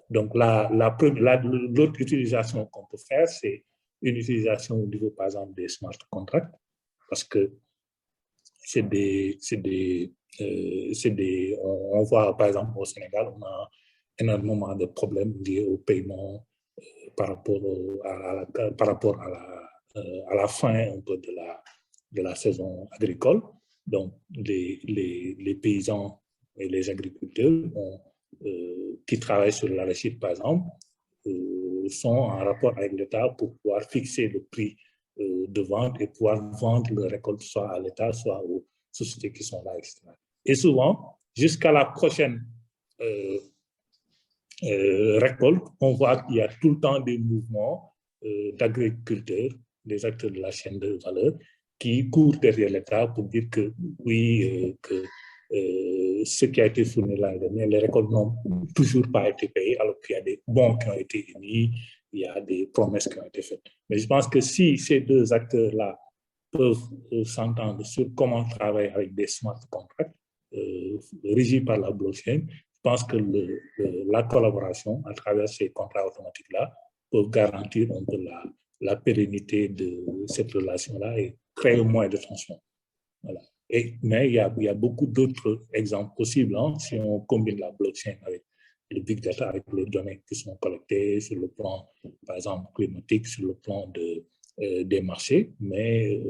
Donc, l'autre utilisation qu'on peut faire, c'est une utilisation au niveau, par exemple, des smart contracts, parce que on voit, par exemple, au Sénégal, on a énormément de problèmes liés au paiement par rapport à la fin un peu de la saison agricole. Donc, les paysans et les agriculteurs qui travaillent sur l'arachide, par exemple, sont en rapport avec l'État pour pouvoir fixer le prix de vente et pouvoir vendre le récolte soit à l'État, soit aux sociétés qui sont là, etc. Et souvent, jusqu'à la prochaine récolte, on voit qu'il y a tout le temps des mouvements d'agriculteurs, des acteurs de la chaîne de valeur, qui courent derrière l'État pour dire que oui, ce qui a été fourni l'année dernière, les récoltes n'ont toujours pas été payées, alors qu'il y a des bons qui ont été émis, il y a des promesses qui ont été faites. Mais je pense que si ces deux acteurs-là peuvent s'entendre sur comment travailler avec des smart contracts régis par la blockchain, je pense que la collaboration à travers ces contrats automatiques-là peut garantir un peu la pérennité de cette relation-là et créer moins de tension. Voilà. Mais il y a beaucoup d'autres exemples possibles, hein, si on combine la blockchain avec le big data, avec les données qui sont collectées sur le plan, par exemple, climatique, sur le plan des marchés. Mais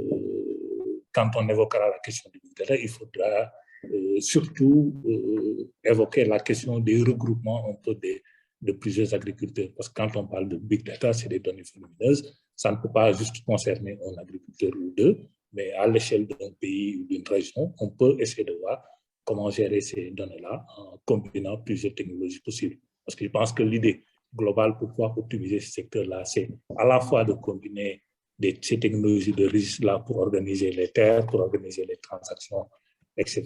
quand on évoquera la question du big data, il faudra surtout évoquer la question des regroupements un peu de plusieurs agriculteurs. Parce que quand on parle de big data, c'est des données volumineuses. Ça ne peut pas juste concerner un agriculteur ou deux, mais à l'échelle d'un pays ou d'une région, on peut essayer de voir comment gérer ces données-là en combinant plusieurs technologies possibles. Parce que je pense que l'idée globale pour pouvoir optimiser ce secteur-là, c'est à la fois de combiner ces technologies de registre-là pour organiser les terres, pour organiser les transactions, etc.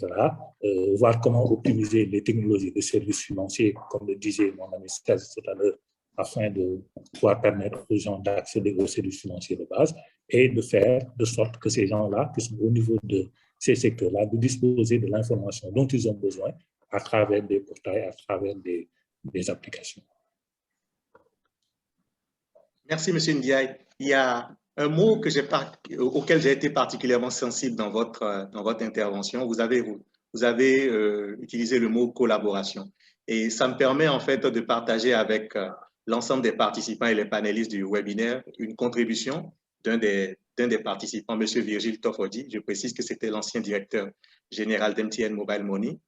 Voir comment optimiser les technologies de services financiers, comme le disait mon ami Stas tout à l'heure, afin de pouvoir permettre aux gens d'accéder aux services financiers de base et de faire de sorte que ces gens-là, qui sont au niveau de ces secteurs-là, de disposer de l'information dont ils ont besoin à travers des portails, à travers des applications. Merci, M. Ndiaye. Il y a un mot auquel j'ai été particulièrement sensible dans votre intervention. Vous avez utilisé le mot collaboration. Et ça me permet en fait de partager avec l'ensemble des participants et les panélistes du webinaire une contribution d'un des participants, M. Virgile Tofodi. Je précise que c'était l'ancien directeur général d'MTN Mobile Money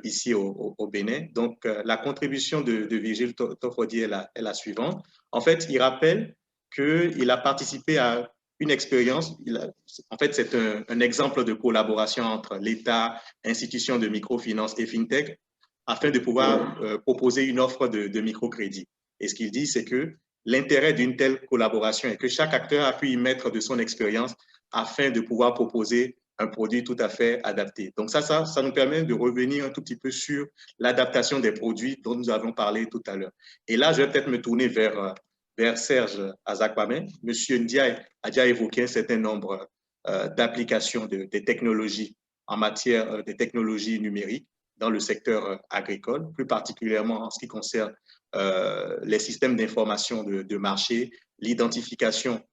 ici au Bénin. Donc, la contribution de Virgile Tofodi est la suivante. En fait, il rappelle qu'il a participé à une expérience. En fait, c'est un exemple de collaboration entre l'État, institutions de microfinance et FinTech afin de pouvoir proposer une offre de microcrédit. Et ce qu'il dit, c'est que l'intérêt d'une telle collaboration est que chaque acteur a pu y mettre de son expérience afin de pouvoir proposer un produit tout à fait adapté. Donc ça nous permet de revenir un tout petit peu sur l'adaptation des produits dont nous avons parlé tout à l'heure. Et là, je vais peut-être me tourner vers Serge Azakpamé. Monsieur Ndiaye a déjà évoqué un certain nombre d'applications des technologies en matière des technologies numériques dans le secteur agricole, plus particulièrement en ce qui concerne les systèmes d'information de marché, l'identification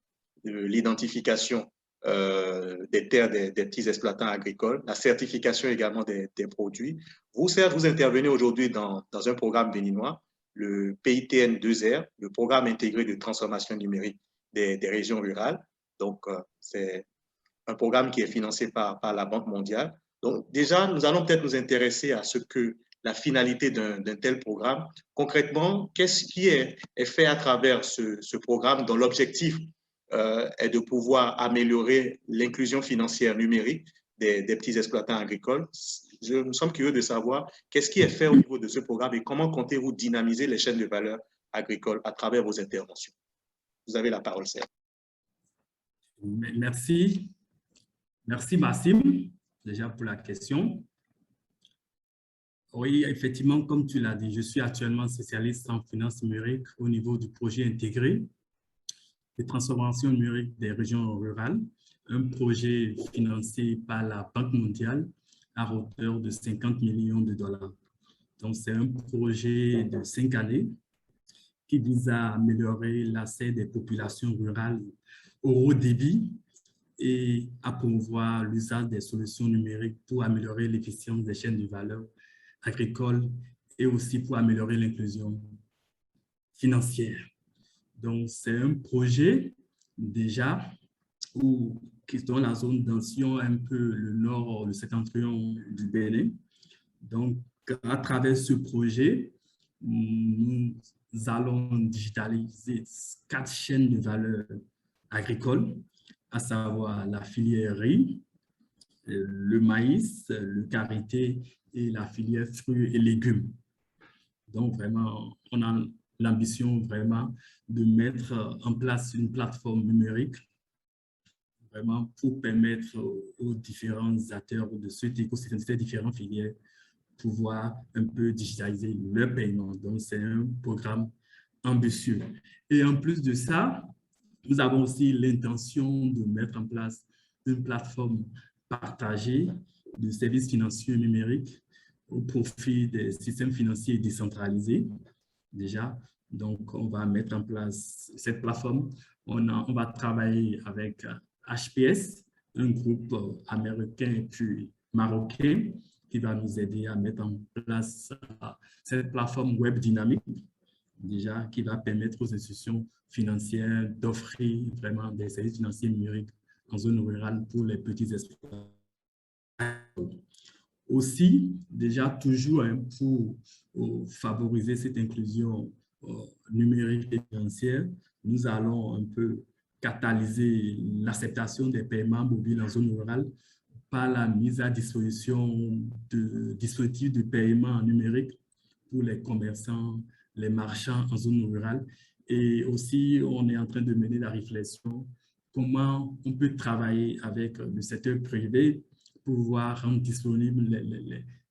des terres des petits exploitants agricoles, la certification également des produits. Vous, Serge, vous intervenez aujourd'hui dans un programme béninois, le PITN2R, le programme intégré de transformation numérique des régions rurales. Donc, c'est un programme qui est financé par la Banque mondiale. Donc, déjà, nous allons peut-être nous intéresser à ce que la finalité d'un tel programme. Concrètement, qu'est-ce qui est fait à travers ce programme dont l'objectif est de pouvoir améliorer l'inclusion financière numérique des petits exploitants agricoles? Nous sommes curieux de savoir qu'est-ce qui est fait au niveau de ce programme et comment comptez-vous dynamiser les chaînes de valeur agricoles à travers vos interventions. Vous avez la parole, Serge. Merci. Merci, Massim, déjà pour la question. Oui, effectivement, comme tu l'as dit, je suis actuellement spécialiste en finance numérique au niveau du projet intégré de transformation numérique des régions rurales, un projet financé par la Banque mondiale à hauteur de 50 millions de dollars. Donc, c'est un projet de 5 années qui vise à améliorer l'accès des populations rurales au haut débit et à promouvoir l'usage des solutions numériques pour améliorer l'efficience des chaînes de valeur agricoles et aussi pour améliorer l'inclusion financière. Donc, c'est un projet déjà qui est dans la zone d'ancienne, un peu le nord, le septentrion du Bénin. Donc, à travers ce projet, nous allons digitaliser 4 chaînes de valeur agricoles, à savoir la filière riz, le maïs, le karité et la filière fruits et légumes. Donc, vraiment, on a l'ambition vraiment de mettre en place une plateforme numérique vraiment pour permettre aux différents acteurs de cet écosystème, de ces différentes filières, pouvoir un peu digitaliser leur paiement. Donc, c'est un programme ambitieux. Et en plus de ça, nous avons aussi l'intention de mettre en place une plateforme partagée de services financiers numériques au profit des systèmes financiers décentralisés. Déjà, donc on va mettre en place cette plateforme. On va travailler avec HPS, un groupe américain et puis marocain qui va nous aider à mettre en place cette plateforme web dynamique, déjà, qui va permettre aux institutions financières d'offrir vraiment des services financiers numériques en zone rurale pour les petits exploitants. Aussi, déjà, toujours pour favoriser cette inclusion numérique et financière, nous allons un peu catalyser l'acceptation des paiements mobiles en zone rurale par la mise à disposition de dispositifs de paiement numérique pour les commerçants, les marchands en zone rurale. Et aussi, on est en train de mener la réflexion comment on peut travailler avec le secteur privé pour pouvoir rendre disponibles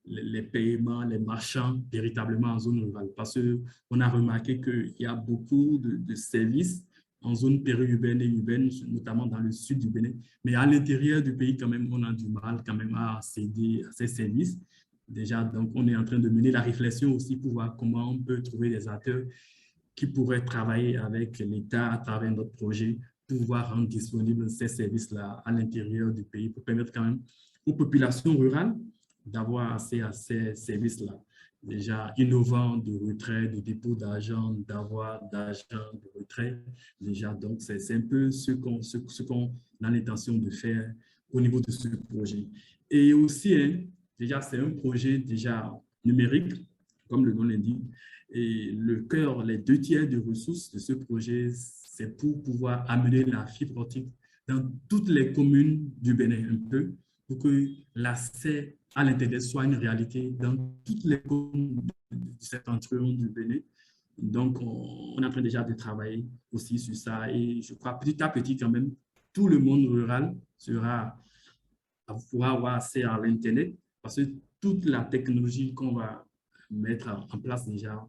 les paiements, les marchands véritablement en zone rurale. Parce qu'on a remarqué qu'il y a beaucoup de services en zone périurbaine et urbaine, notamment dans le sud du Bénin. Mais à l'intérieur du pays, quand même, on a du mal quand même à accéder à ces services. Déjà, donc, on est en train de mener la réflexion aussi pour voir comment on peut trouver des acteurs qui pourraient travailler avec l'État à travers notre projet pour pouvoir rendre disponibles ces services-là à l'intérieur du pays pour permettre quand même aux populations rurales d'avoir accès à ces services-là. Déjà innovants de retrait, de dépôt d'argent, d'avoir d'argent de retrait. Déjà, donc, c'est un peu ce qu'on a l'intention de faire au niveau de ce projet. Et aussi, hein, déjà, c'est un projet déjà numérique, comme le nom l'indique. Et le cœur, les 2/3 des ressources de ce projet, c'est pour pouvoir amener la fibre optique dans toutes les communes du Bénin un peu, pour que l'accès à l'Internet soit une réalité dans toutes les communes du septentrion du Bénin. Donc, on est en train déjà de travailler aussi sur ça. Et je crois petit à petit quand même, tout le monde rural pourra avoir accès à l'Internet parce que toute la technologie qu'on va mettre en place déjà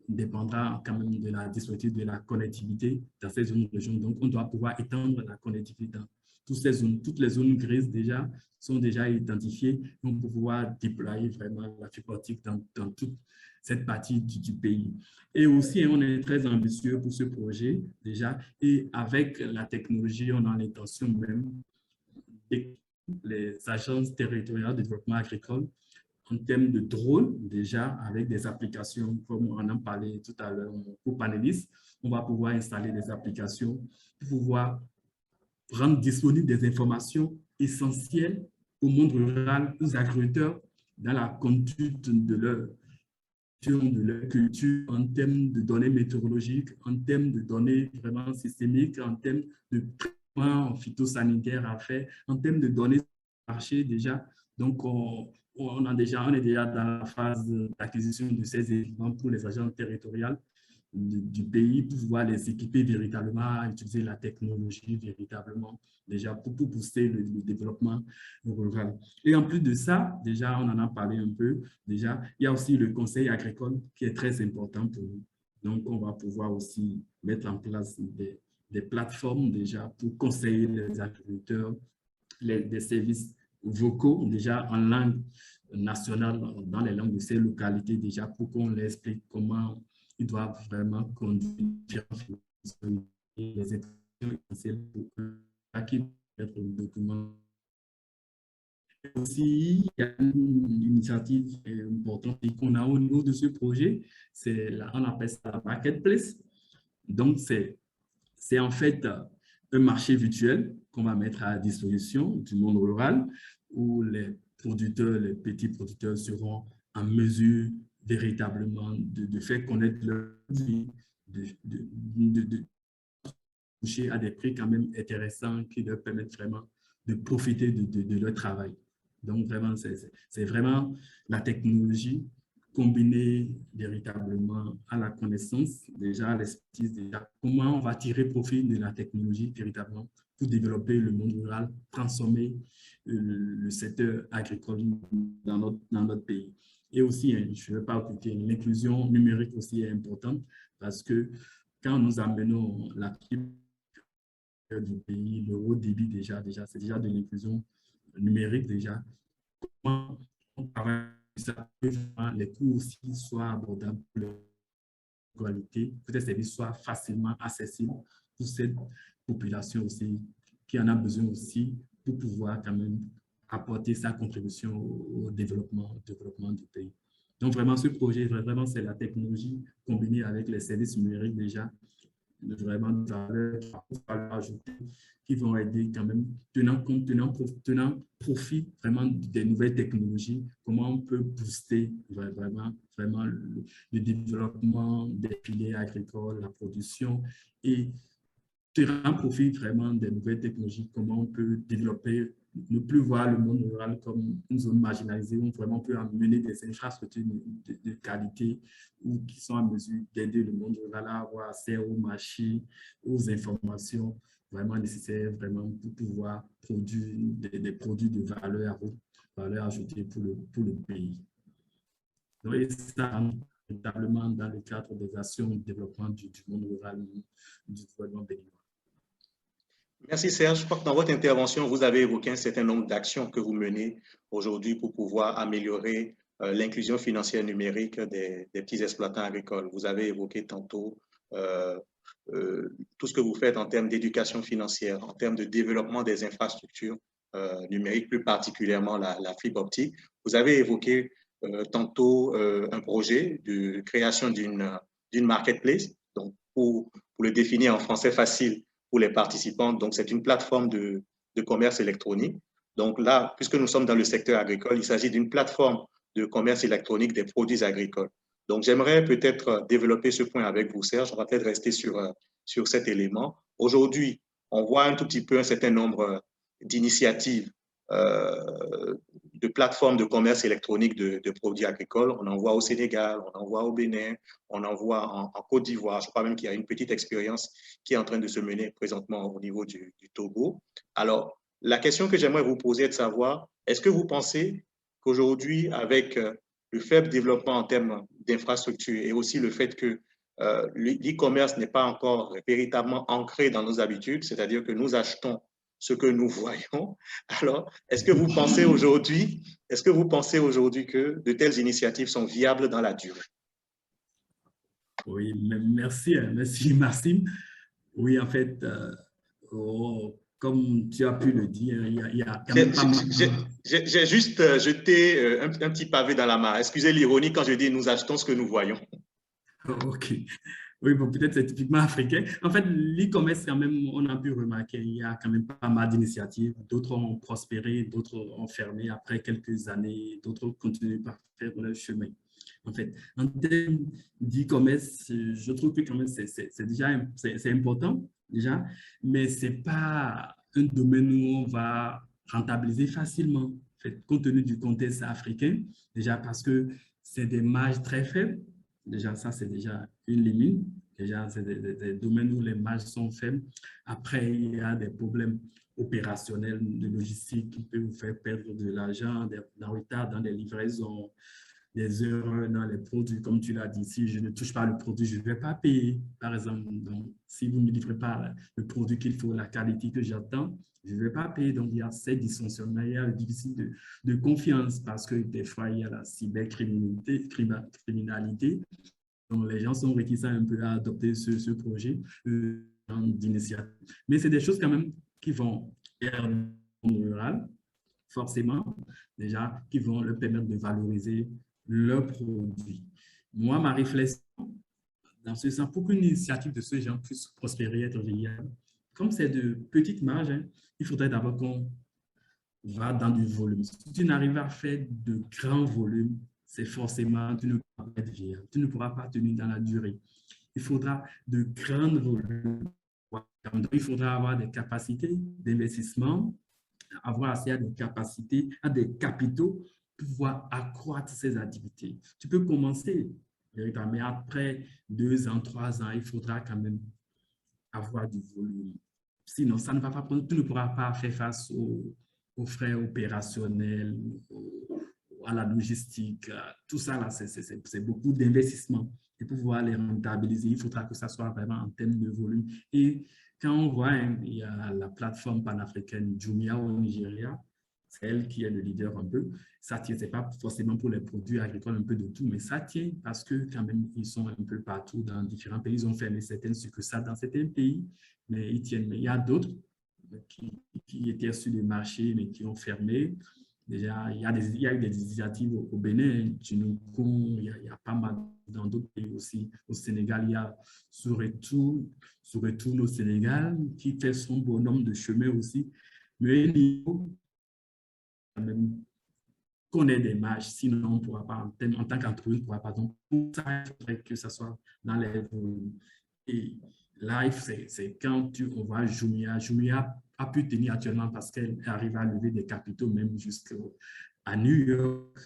dépendra quand même de la disponibilité de la connectivité dans ces zones de région. Donc, on doit pouvoir étendre la connectivité dans toutes ces zones. Toutes les zones grises déjà sont déjà identifiées. On peut pouvoir déployer vraiment la fibre optique dans toute cette partie du pays. Et aussi, on est très ambitieux pour ce projet déjà. Et avec la technologie, on a l'intention même les agences territoriales de développement agricole en termes de drones, déjà avec des applications, comme on en parlait tout à l'heure aux panélistes, on va pouvoir installer des applications pour pouvoir rendre disponibles des informations essentielles au monde rural, aux agriculteurs, dans la conduite de leur culture, en termes de données météorologiques, en termes de données vraiment systémiques, en termes de traitement phytosanitaire à faire, en termes de données marché déjà. Donc, on est déjà dans la phase d'acquisition de ces équipements pour les agents territoriales du pays pour pouvoir les équiper véritablement à utiliser la technologie véritablement déjà pour booster le développement rural. Et en plus de ça, déjà, on en a parlé un peu, déjà, il y a aussi le conseil agricole qui est très important pour nous. Donc, on va pouvoir aussi mettre en place des plateformes déjà pour conseiller les agriculteurs, des services vocaux déjà en langue nationale, dans les langues de ces localités déjà pour qu'on leur explique comment ils doivent vraiment conduire les institutions essentielles pour qu'ils être le document. Et aussi, il y a une initiative importante qu'on a au niveau de ce projet, on appelle ça la marketplace. Donc, c'est en fait un marché virtuel qu'on va mettre à disposition du monde rural où les producteurs, les petits producteurs seront en mesure véritablement de faire connaître leur produit, de toucher à des prix quand même intéressants qui leur permettent vraiment de profiter de leur travail. Donc, vraiment, c'est vraiment la technologie combinée véritablement à la connaissance, déjà à l'expertise, déjà comment on va tirer profit de la technologie véritablement pour développer le monde rural, transformer le secteur agricole dans notre pays. Et aussi, je ne vais pas occulter, l'inclusion numérique aussi est importante parce que quand nous amenons la fibre du pays, le haut débit déjà c'est déjà de l'inclusion numérique déjà. Comment on travaille ça, que les coûts aussi soient abordables pour la qualité, que les services soient facilement accessibles pour cette population aussi qui en a besoin aussi pour pouvoir quand même apporter sa contribution au développement du pays. Donc vraiment, ce projet, vraiment, c'est la technologie combinée avec les services numériques déjà, vraiment de valeur ajoutée qui vont aider quand même, tenant profit vraiment des nouvelles technologies, comment on peut booster vraiment le développement des filières agricoles, la production et tenant profit vraiment des nouvelles technologies, comment on peut développer, ne plus voir le monde rural comme une zone marginalisée où vraiment on peut amener des infrastructures de qualité ou qui sont en mesure d'aider le monde rural à avoir accès aux marchés, aux informations vraiment nécessaires vraiment pour pouvoir produire des produits de valeur ajoutée pour le pays. Donc, et ça, véritablement dans le cadre des actions de développement du monde rural du gouvernement béninois. Merci Serge. Je crois que dans votre intervention, vous avez évoqué un certain nombre d'actions que vous menez aujourd'hui pour pouvoir améliorer l'inclusion financière numérique des petits exploitants agricoles. Vous avez évoqué tantôt tout ce que vous faites en termes d'éducation financière, en termes de développement des infrastructures numériques, plus particulièrement la fibre optique. Vous avez évoqué tantôt un projet de création d'une marketplace, donc pour le définir en français facile, pour les participants. Donc, c'est une plateforme de commerce électronique. Donc là, puisque nous sommes dans le secteur agricole, il s'agit d'une plateforme de commerce électronique des produits agricoles. Donc, j'aimerais peut-être développer ce point avec vous, Serge. On va peut-être rester sur cet élément. Aujourd'hui, on voit un tout petit peu un certain nombre d'initiatives de plateformes de commerce électronique de produits agricoles. On en voit au Sénégal, on en voit au Bénin, on en voit en Côte d'Ivoire. Je crois même qu'il y a une petite expérience qui est en train de se mener présentement au niveau du Togo. Alors, la question que j'aimerais vous poser est de savoir, est-ce que vous pensez qu'aujourd'hui, avec le faible développement en termes d'infrastructures et aussi le fait que l'e-commerce n'est pas encore véritablement ancré dans nos habitudes, c'est-à-dire que nous achetons ce que nous voyons. Alors, est-ce que vous pensez aujourd'hui que de telles initiatives sont viables dans la durée? Oui, merci Maxime. Oui, en fait, comme tu as pu le dire, il y a quand même pas mal. J'ai juste jeté un petit pavé dans la mare. Excusez l'ironie quand je dis nous achetons ce que nous voyons. OK. Oui, bon, peut-être c'est typiquement africain. En fait, l'e-commerce, quand même, on a pu remarquer, il y a quand même pas mal d'initiatives. D'autres ont prospéré, d'autres ont fermé après quelques années, d'autres continuent par faire leur chemin. En fait, en termes d'e-commerce, je trouve que quand même c'est déjà c'est important, déjà, mais ce n'est pas un domaine où on va rentabiliser facilement, en fait, compte tenu du contexte africain, déjà parce que c'est des marges très faibles. Déjà, ça, c'est déjà une limite. Déjà, c'est des domaines où les marges sont faibles. Après, il y a des problèmes opérationnels, de logistique qui peuvent vous faire perdre de l'argent, des retard dans les livraisons, des erreurs dans les produits. Comme tu l'as dit, si je ne touche pas le produit, je ne vais pas payer, par exemple. Donc, si vous ne livrez pas le produit qu'il faut, la qualité que j'attends, je ne vais pas payer. Donc, il y a ces dysfonctionnements, il y a le déficit de confiance parce que des fois, il y a la cybercriminalité. Donc, les gens sont réticents un peu à adopter ce projet d'initiative. Mais c'est des choses quand même qui vont aider le monde rural, forcément, déjà, qui vont leur permettre de valoriser leurs produits. Moi, ma réflexion, dans ce sens, pour qu'une initiative de ce genre puisse prospérer, être viable, comme c'est de petites marges, hein, il faudrait d'abord qu'on va dans du volume. Si tu n'arrives à faire de grands volumes, c'est forcément, tu ne pourras pas être viable. Tu ne pourras pas tenir dans la durée. Il faudra de grands volumes. Donc, il faudra avoir des capacités d'investissement, avoir accès à des capacités, à des capitaux pour pouvoir accroître ses activités. Tu peux commencer, mais après 2 ans, 3 ans, il faudra quand même avoir du volume. Sinon, ça ne va pas prendre, tu ne pourras pas faire face aux frais opérationnels, à la logistique. Tout ça, là, c'est beaucoup d'investissement. Et pour pouvoir les rentabiliser, il faudra que ça soit vraiment en termes de volume. Et quand on voit, hein, il y a la plateforme panafricaine Jumia au Nigeria, c'est elle qui est le leader un peu. Ça tient, ce n'est pas forcément pour les produits agricoles, un peu de tout, mais ça tient parce que quand même, ils sont un peu partout dans différents pays. Ils ont fermé certaines succursales dans certains pays, mais ils tiennent. Mais il y a d'autres qui étaient sur le marché, mais qui ont fermé. Déjà, il y a eu des initiatives au Bénin, il y a pas mal dans d'autres pays aussi. Au Sénégal, il y a Souretour au Sénégal, qui fait son bonhomme de chemin aussi. Mais niveau, même connaît des marges, sinon on ne pourra pas, en tant qu'entreprise, on ne pourra pas. Donc, pour ça, il faudrait que ça soit dans les volumes. Et là, c'est quand on voit Jumia. Jumia a pu tenir actuellement parce qu'elle arrive à lever des capitaux même jusqu'à New York.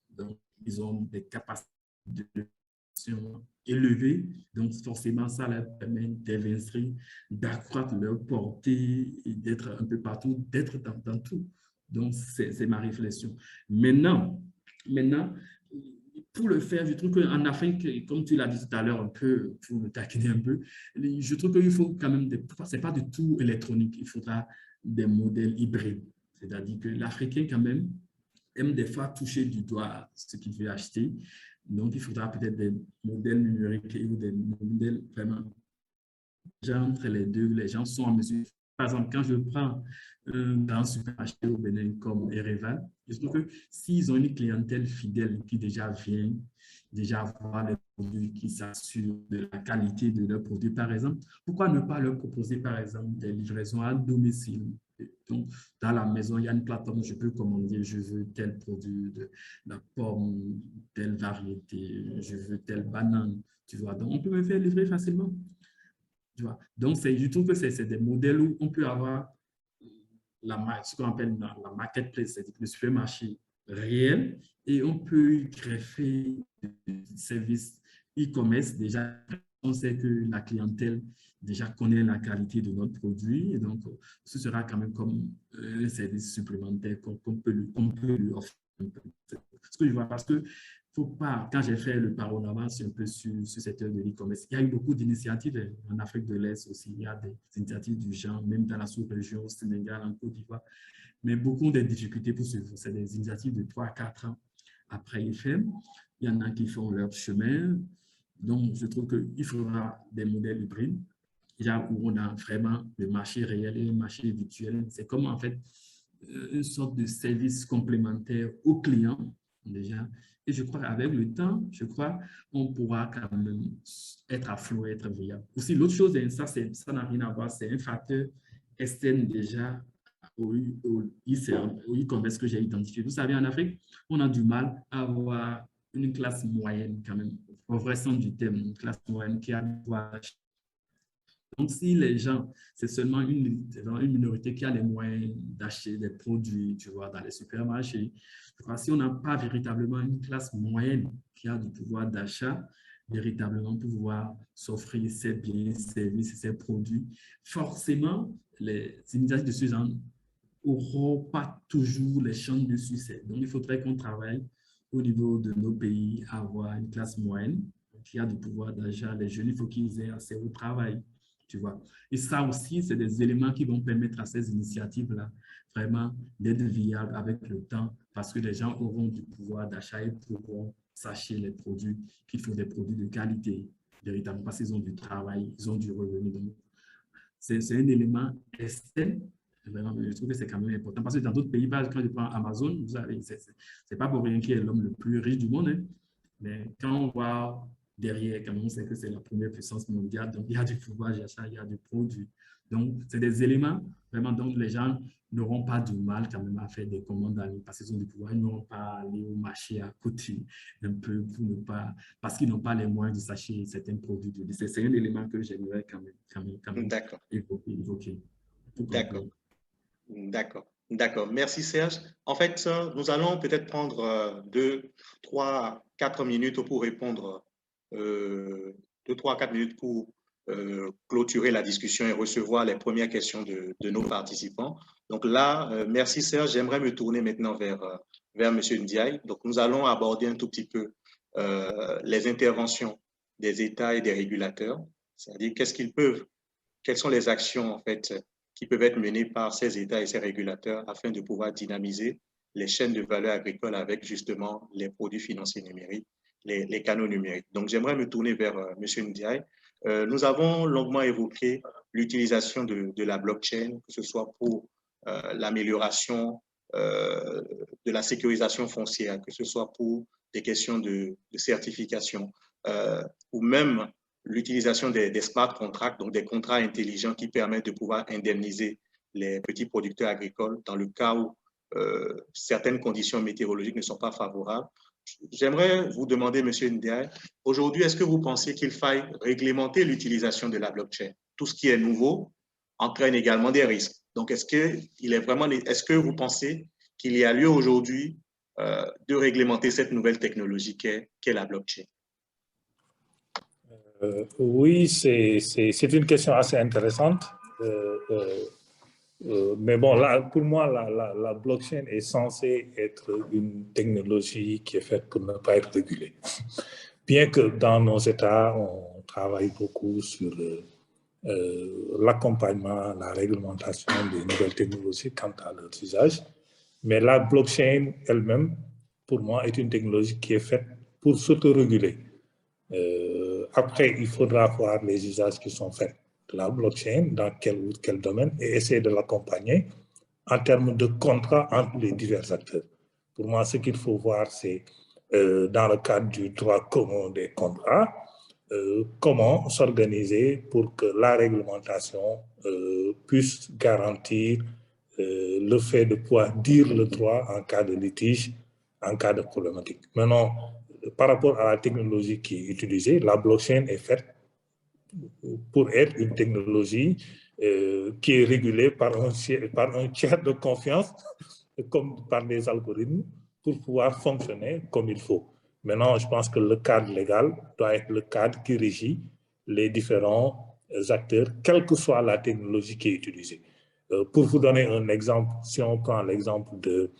Donc, ils ont des capacités de élevées. Donc, forcément, ça leur permet d'investir, d'accroître leur portée et d'être un peu partout, d'être dans tout. Donc, c'est ma réflexion. Maintenant, pour le faire, je trouve qu'en Afrique, comme tu l'as dit tout à l'heure, un peu, pour me taquiner un peu, je trouve qu'il faut quand même, c'est pas du tout électronique, il faudra des modèles hybrides. C'est-à-dire que l'Africain, quand même, aime des fois toucher du doigt ce qu'il veut acheter. Donc, il faudra peut-être des modèles numériques ou des modèles vraiment entre les deux. Les gens sont en mesure. Par exemple, quand je prends un grand supermarché au Bénin comme Erevan, je trouve que s'ils ont une clientèle fidèle qui déjà vient, déjà voir les produits, qui s'assurent de la qualité de leurs produits, par exemple, pourquoi ne pas leur proposer, par exemple, des livraisons à domicile? Donc, dans la maison, il y a une plateforme, je peux commander, je veux tel produit, de la pomme, telle variété, je veux telle banane, tu vois. Donc, on peut me faire livrer facilement. Tu vois. Donc, je trouve que c'est des modèles où on peut avoir ce qu'on appelle la marketplace, c'est-à-dire le supermarché réel, et on peut y greffer des services e-commerce. Déjà, on sait que la clientèle déjà connaît la qualité de notre produit, et donc ce sera quand même comme un service supplémentaire qu'on peut lui offrir. Ce que je vois, parce que faut pas, quand j'ai fait le panorama un peu sur ce secteur de l'e-commerce, il y a eu beaucoup d'initiatives en Afrique de l'Est aussi. Il y a des initiatives du genre, même dans la sous-région, au Sénégal, en Côte d'Ivoire. Mais beaucoup de difficultés pour ce. C'est des initiatives de 3 à 4 ans après IFM. Il y en a qui font leur chemin. Donc, je trouve qu'il faudra des modèles hybrides, là où on a vraiment le marché réel et le marché virtuel. C'est comme en fait une sorte de service complémentaire aux clients déjà. Et je crois qu'avec le temps, je crois on pourra quand même être à flot, être viable. Aussi, l'autre chose, et ça n'a rien à voir, c'est un facteur externe déjà au e-commerce que j'ai identifié. Vous savez, en Afrique, on a du mal à avoir une classe moyenne quand même, au vrai sens du terme, une classe moyenne qui a du pouvoir. Donc, si les gens, c'est seulement une minorité qui a les moyens d'acheter des produits, tu vois, dans les supermarchés, je crois que si on n'a pas véritablement une classe moyenne qui a du pouvoir d'achat, véritablement pouvoir s'offrir ses biens, ses services, ses produits, forcément, les initiatives de ce genre n'auront pas toujours les chances de succès. Donc, il faudrait qu'on travaille au niveau de nos pays à avoir une classe moyenne qui a du pouvoir d'achat. Les jeunes, il faut qu'ils aient accès au travail. Tu vois. Et ça aussi, c'est des éléments qui vont permettre à ces initiatives-là vraiment d'être viables avec le temps parce que les gens auront du pouvoir d'achat et pourront s'acheter les produits, qu'il faut des produits de qualité, véritablement, parce qu'ils ont du travail, ils ont du revenu. Donc, c'est un élément externe. Vraiment, je trouve que c'est quand même important parce que dans d'autres pays, quand je prends Amazon, vous savez, c'est pas pour rien qu'il est l'homme le plus riche du monde, hein. Mais quand on voit derrière, quand même, on sait que c'est la première puissance mondiale, donc il y a du pouvoir d'achat, il y a du produit. Donc, c'est des éléments vraiment dont les gens n'auront pas du mal quand même à faire des commandes en ligne parce qu'ils ont du pouvoir, ils n'auront pas à aller au marché à côté un peu pour ne pas, parce qu'ils n'ont pas les moyens de s'acheter certains produits. C'est un élément que j'aimerais quand même évoquer. D'accord. D'accord. D'accord. Merci Serge. En fait, nous allons peut-être prendre 2, 3, 4 minutes pour répondre, 2, 3, 4 minutes pour clôturer la discussion et recevoir les premières questions de nos participants. Donc là, merci Serge. J'aimerais me tourner maintenant vers M. Ndiaye. Donc nous allons aborder un tout petit peu les interventions des États et des régulateurs, c'est-à-dire quelles sont les actions en fait qui peuvent être menées par ces États et ces régulateurs afin de pouvoir dynamiser les chaînes de valeur agricole avec justement les produits financiers numériques, les canaux numériques. Donc, j'aimerais me tourner vers M. Ndiaye. Nous avons longuement évoqué l'utilisation de la blockchain, que ce soit pour l'amélioration de la sécurisation foncière, que ce soit pour des questions de certification, ou même l'utilisation des smart contracts, donc des contrats intelligents qui permettent de pouvoir indemniser les petits producteurs agricoles dans le cas où certaines conditions météorologiques ne sont pas favorables. J'aimerais vous demander, M. Ndiaye, aujourd'hui, est-ce que vous pensez qu'il faille réglementer l'utilisation de la blockchain? Tout ce qui est nouveau entraîne également des risques. Donc, est-ce que vous pensez qu'il y a lieu aujourd'hui de réglementer cette nouvelle technologie qu'est la blockchain? Oui, c'est une question assez intéressante. Mais bon, là, pour moi, la blockchain est censée être une technologie qui est faite pour ne pas être régulée. Bien que dans nos États, on travaille beaucoup sur l'accompagnement, la réglementation des nouvelles technologies quant à leur usage. Mais la blockchain elle-même, pour moi, est une technologie qui est faite pour s'autoréguler. Après, il faudra voir les usages qui sont faits de la blockchain, dans quel ou quel domaine, et essayer de l'accompagner en termes de contrat entre les divers acteurs. Pour moi, ce qu'il faut voir, c'est dans le cadre du droit commun des contrats, comment s'organiser pour que la réglementation puisse garantir le fait de pouvoir dire le droit en cas de litige, en cas de problématique. Maintenant, par rapport à la technologie qui est utilisée, la blockchain est faite pour être une technologie qui est régulée par un tiers de confiance, comme par des algorithmes, pour pouvoir fonctionner comme il faut. Maintenant, je pense que le cadre légal doit être le cadre qui régit les différents acteurs, quelle que soit la technologie qui est utilisée. Pour vous donner un exemple, si on prend l'exemple de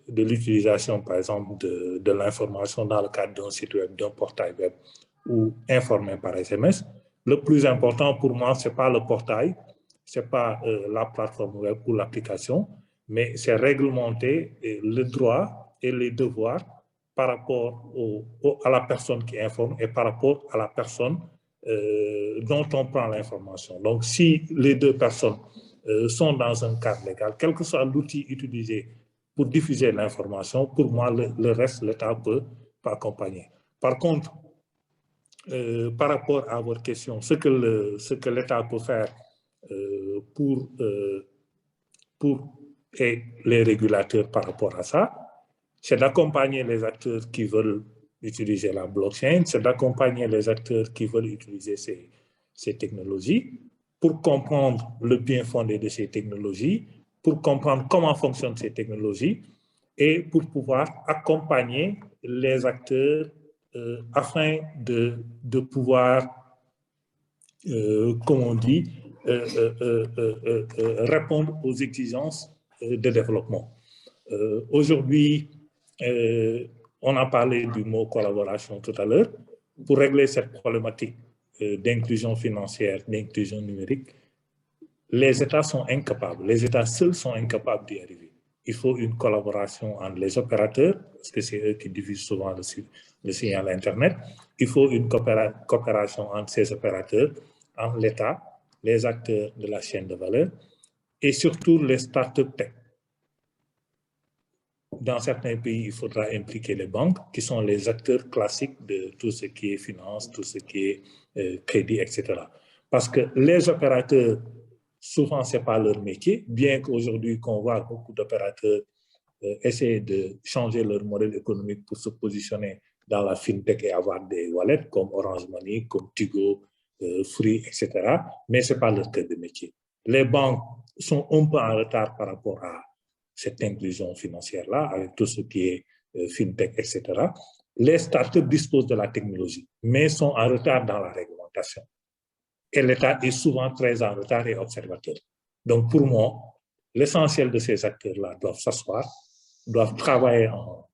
l'utilisation, par exemple, de l'information dans le cadre d'un site web, d'un portail web ou informé par SMS, le plus important pour moi, ce n'est pas le portail, ce n'est pas la plateforme web ou l'application, mais c'est réglementer le droit et les devoirs par rapport à la personne qui informe et par rapport à la personne dont on prend l'information. Donc, si les deux personnes sont dans un cadre légal, quel que soit l'outil utilisé pour diffuser l'information, pour moi, le reste, l'État peut accompagner. Par contre, par rapport à votre question, ce que l'État peut faire et les régulateurs par rapport à ça, c'est d'accompagner les acteurs qui veulent utiliser la blockchain, c'est d'accompagner les acteurs qui veulent utiliser ces technologies pour comprendre le bien fondé de ces technologies, pour comprendre comment fonctionnent ces technologies et pour pouvoir accompagner les acteurs afin de pouvoir, comme on dit, répondre aux exigences de développement. Aujourd'hui, on a parlé du mot collaboration tout à l'heure. Pour régler cette problématique d'inclusion financière, d'inclusion numérique, les États sont incapables, les États seuls sont incapables d'y arriver. Il faut une collaboration entre les opérateurs, parce que c'est eux qui diffusent souvent le signal Internet. Il faut une coopération entre ces opérateurs, entre l'État, les acteurs de la chaîne de valeur et surtout les startups tech. Dans certains pays, il faudra impliquer les banques, qui sont les acteurs classiques de tout ce qui est finance, tout ce qui est crédit, etc. Parce que les opérateurs, souvent, ce n'est pas leur métier, bien qu'aujourd'hui, qu'on voit beaucoup d'opérateurs essayer de changer leur modèle économique pour se positionner dans la fintech et avoir des wallets comme Orange Money, comme Tigo, Free, etc. Mais ce n'est pas leur cœur de métier. Les banques sont un peu en retard par rapport à cette inclusion financière-là, avec tout ce qui est fintech, etc. Les startups disposent de la technologie, mais sont en retard dans la réglementation. Et l'État est souvent très en retard et observateur. Donc, pour moi, l'essentiel de ces acteurs-là doivent s'asseoir, doivent travailler en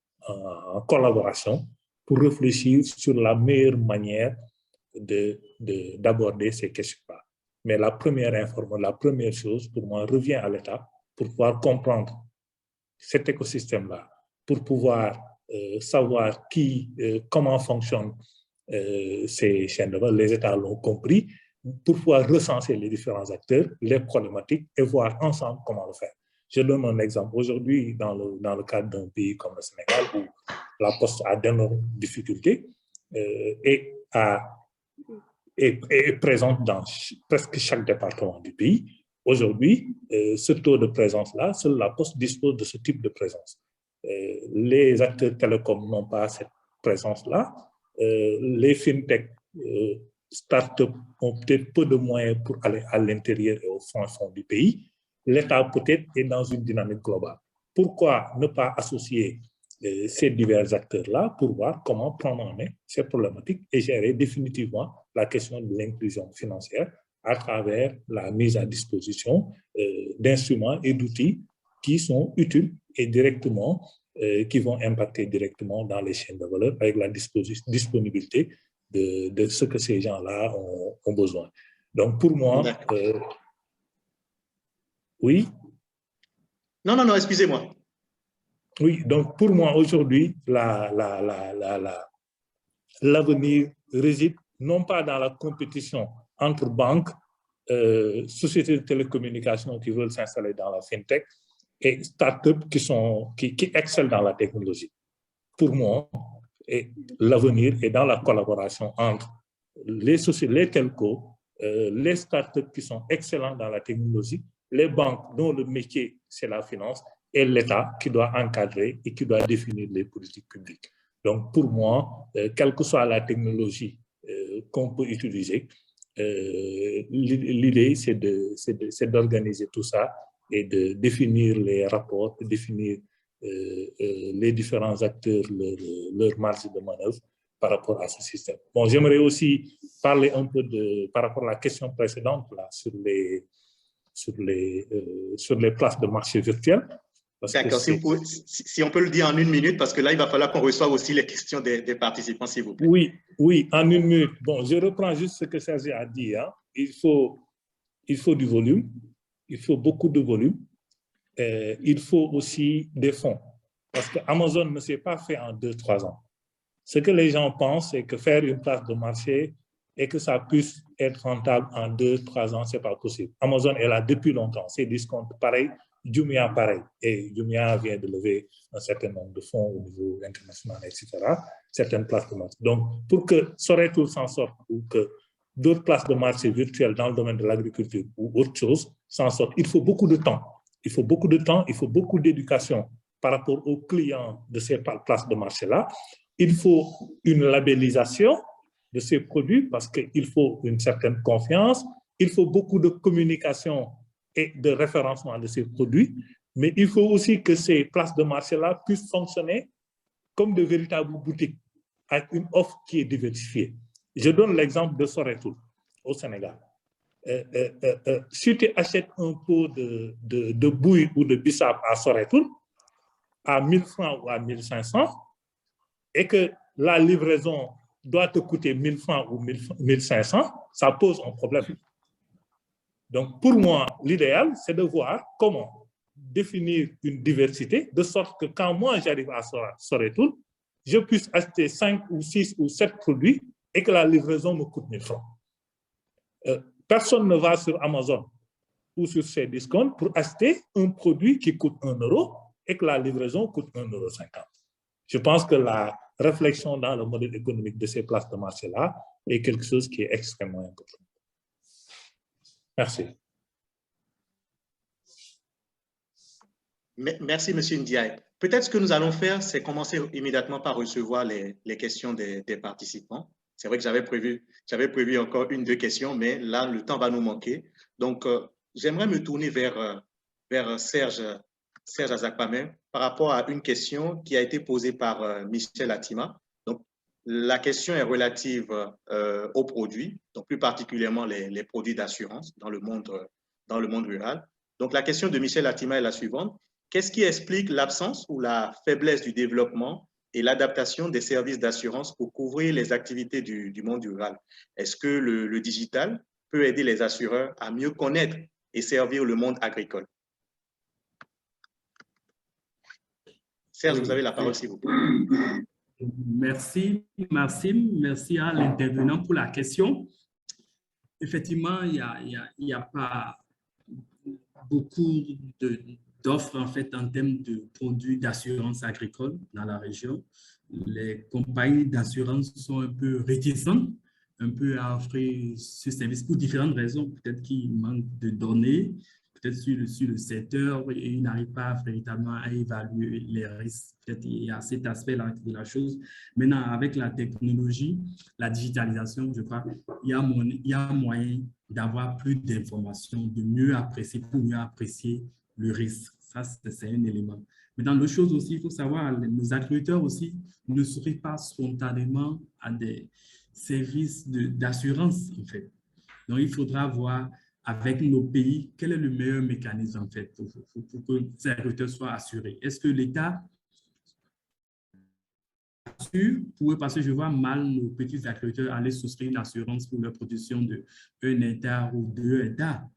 collaboration pour réfléchir sur la meilleure manière d'aborder ces questions-là. Mais la première chose, pour moi, revient à l'État pour pouvoir comprendre cet écosystème-là, pour pouvoir savoir comment fonctionnent ces chaînes de valeur. Les États l'ont compris, pour pouvoir recenser les différents acteurs, les problématiques et voir ensemble comment le faire. Je donne un exemple. Aujourd'hui, dans le cadre d'un pays comme le Sénégal, où la Poste a d'énormes difficultés et est présente dans presque chaque département du pays, aujourd'hui, ce taux de présence-là, seule la Poste dispose de ce type de présence. Les acteurs télécoms n'ont pas cette présence-là. Les fintech startups ont peut-être peu de moyens pour aller à l'intérieur et au fond du pays. L'État peut-être est dans une dynamique globale. Pourquoi ne pas associer ces divers acteurs-là pour voir comment prendre en main ces problématiques et gérer définitivement la question de l'inclusion financière à travers la mise à disposition d'instruments et d'outils qui sont utiles et directement, qui vont impacter directement dans les chaînes de valeur avec la disponibilité de ce que ces gens-là ont besoin. Donc, pour moi, oui. Non, excusez-moi. Oui, donc pour moi, aujourd'hui, l'avenir réside non pas dans la compétition entre banques, sociétés de télécommunications qui veulent s'installer dans la fintech et startups qui excellent dans la technologie. Pour moi, l'avenir est dans la collaboration entre les sociétés, les telcos, les startups qui sont excellents dans la technologie, les banques dont le métier c'est la finance et l'État qui doit encadrer et qui doit définir les politiques publiques. Donc pour moi, quelle que soit la technologie qu'on peut utiliser, l'idée c'est d'organiser tout ça et de définir les rapports, de définir les différents acteurs, leur marge de manœuvre par rapport à ce système. Bon, j'aimerais aussi parler un peu par rapport à la question précédente là, sur les places de marché virtuelles. D'accord, si on peut le dire en 1 minute, parce que là, il va falloir qu'on reçoive aussi les questions des participants, s'il vous plaît. Oui, en 1 minute. Bon, je reprends juste ce que Serge a dit. Hein. Il faut du volume, il faut beaucoup de volume. Il faut aussi des fonds. Parce que Amazon ne s'est pas fait en 2-3 ans. Ce que les gens pensent, c'est que faire une place de marché et que ça puisse être rentable en 2-3 ans, ce n'est pas possible. Amazon est là depuis longtemps. C'est Discount pareil, Jumia pareil. Et Jumia vient de lever un certain nombre de fonds au niveau international, etc. Certaines places de marché. Donc, pour que Soretour s'en sorte ou que d'autres places de marché virtuelles dans le domaine de l'agriculture ou autre chose s'en sortent, il faut beaucoup de temps. Il faut beaucoup de temps, il faut beaucoup d'éducation par rapport aux clients de ces places de marché-là. Il faut une labellisation de ces produits parce qu'il faut une certaine confiance. Il faut beaucoup de communication et de référencement de ces produits. Mais il faut aussi que ces places de marché-là puissent fonctionner comme de véritables boutiques avec une offre qui est diversifiée. Je donne l'exemple de Soretour au Sénégal. Si tu achètes un pot de bouille ou de bissap à Soretour à 1 000 francs ou à 1 500 et que la livraison doit te coûter 1 000 francs ou 1 500, ça pose un problème. Donc, pour moi, l'idéal, c'est de voir comment définir une diversité de sorte que quand moi j'arrive à Soretour, je puisse acheter 5 ou 6 ou 7 produits et que la livraison me coûte 1 000 francs. Personne ne va sur Amazon ou sur ces discounts pour acheter un produit qui coûte 1 euro et que la livraison coûte 1,50 euro. Je pense que la réflexion dans le modèle économique de ces places de marché-là est quelque chose qui est extrêmement important. Merci. Merci, M. Ndiaye. Peut-être ce que nous allons faire, c'est commencer immédiatement par recevoir les questions des participants. C'est vrai que j'avais prévu encore 1-2 questions, mais là, le temps va nous manquer. Donc, j'aimerais me tourner vers Serge Azakpameh par rapport à une question qui a été posée par Michel Atima. Donc, la question est relative aux produits, donc plus particulièrement les produits d'assurance dans le monde rural. Donc, la question de Michel Atima est la suivante. Qu'est-ce qui explique l'absence ou la faiblesse du développement et l'adaptation des services d'assurance pour couvrir les activités du monde rural? Est-ce que le digital peut aider les assureurs à mieux connaître et servir le monde agricole? Serge, vous avez la parole, s'il vous plaît. Merci, Maxime. Merci à l'intervenant pour la question. Effectivement, il n'y a pas beaucoup d'offres en fait en termes de produits d'assurance agricole dans la région. Les compagnies d'assurance sont un peu réticentes, un peu à offrir ce service pour différentes raisons. Peut-être qu'il manque de données, peut-être sur le secteur, et ils n'arrivent pas véritablement à évaluer les risques. Peut-être il y a cet aspect-là de la chose. Maintenant, avec la technologie, la digitalisation, je crois, il y a moyen d'avoir plus d'informations, de mieux apprécier, pour mieux apprécier le risque. Ça, c'est un élément. Maintenant, l'autre chose aussi, il faut savoir, nos agriculteurs aussi ne souscrivent pas spontanément à des services d'assurance, en fait. Donc, il faudra voir avec nos pays quel est le meilleur mécanisme, en fait, pour que ces agriculteurs soient assurés. Est-ce que l'État assure, parce que je vois mal nos petits agriculteurs aller souscrire une assurance pour leur production de 1 hectare ou 2 hectares?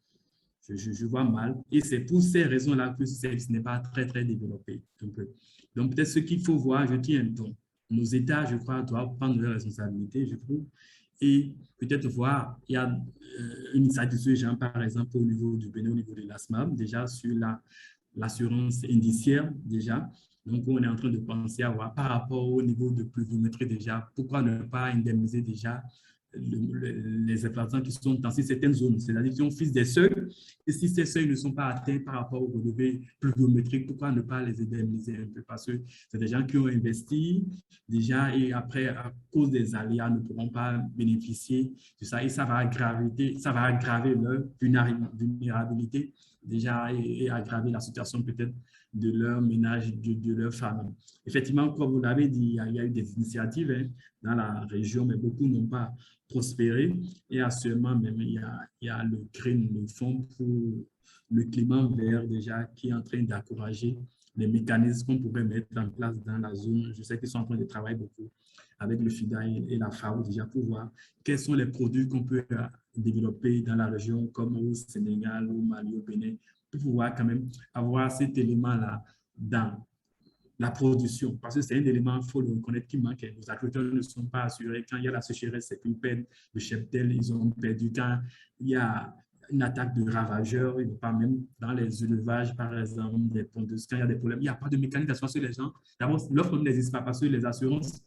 Je vois mal. Et c'est pour ces raisons-là que ce service n'est pas très, très développé. Donc, peut-être ce qu'il faut voir, je tiens un ton. Nos États, je crois, doivent prendre leurs responsabilités, je trouve, et peut-être voir, il y a une initiative, genre, par exemple, au niveau du Bénin, au niveau de l'ASMAB, déjà sur l'assurance indiciaire, déjà. Donc, on est en train de penser à voir par rapport au niveau de pluviométrie déjà, pourquoi ne pas indemniser déjà les exploitants qui sont dans certaines zones, c'est-à-dire qui ont fait des seuils, et si ces seuils ne sont pas atteints par rapport au relevé pluviométrique, pourquoi ne pas les indemniser un peu? Parce que c'est des gens qui ont investi déjà et après, à cause des aléas, ne pourront pas bénéficier de ça et ça va aggraver leur vulnérabilité déjà et aggraver la situation peut-être de leur ménage, de leur famille. Effectivement, comme vous l'avez dit, il y a eu des initiatives dans la région, mais beaucoup n'ont pas prospérer. Et actuellement, même, il y a le GREEN, le Fonds pour le climat vert, déjà, qui est en train d'encourager les mécanismes qu'on pourrait mettre en place dans la zone. Je sais qu'ils sont en train de travailler beaucoup avec le FIDA et la FAO, déjà, pour voir quels sont les produits qu'on peut développer dans la région, comme au Sénégal, au Mali, au Bénin, pour pouvoir quand même avoir cet élément-là dans la production, parce que c'est un élément, il faut le reconnaître, qui manque. Les agriculteurs ne sont pas assurés. Quand il y a la sécheresse, c'est une peine. Le cheptel, ils ont perdu. Quand il y a une attaque de ravageurs, il n'y a pas même dans les élevages, par exemple, des pondeuses, quand il y a des problèmes, il n'y a pas de mécanisme d'assurance sur les gens. D'abord, l'offre n'existe pas parce que les assurances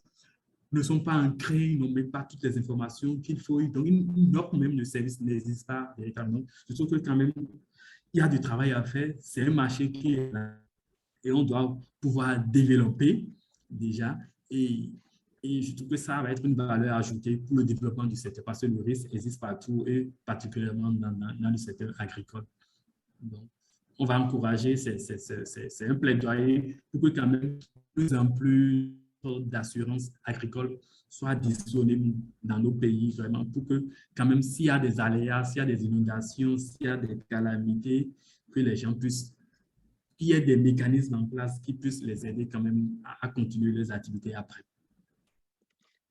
ne sont pas ancrées, ils n'ont même pas toutes les informations qu'il faut. Donc, une offre même de service n'existe pas véritablement. Je trouve que quand même, il y a du travail à faire. C'est un marché qui est là. Et on doit pouvoir développer déjà. Et je trouve que ça va être une valeur ajoutée pour le développement du secteur parce que le risque existe partout et particulièrement dans le secteur agricole. Donc, on va encourager, c'est un plaidoyer pour que quand même de plus en plus d'assurance agricole soit disponible dans nos pays, vraiment, pour que quand même s'il y a des aléas, s'il y a des inondations, s'il y a des calamités, que les gens puissent qu'il y ait des mécanismes en place qui puissent les aider quand même à continuer leurs activités après.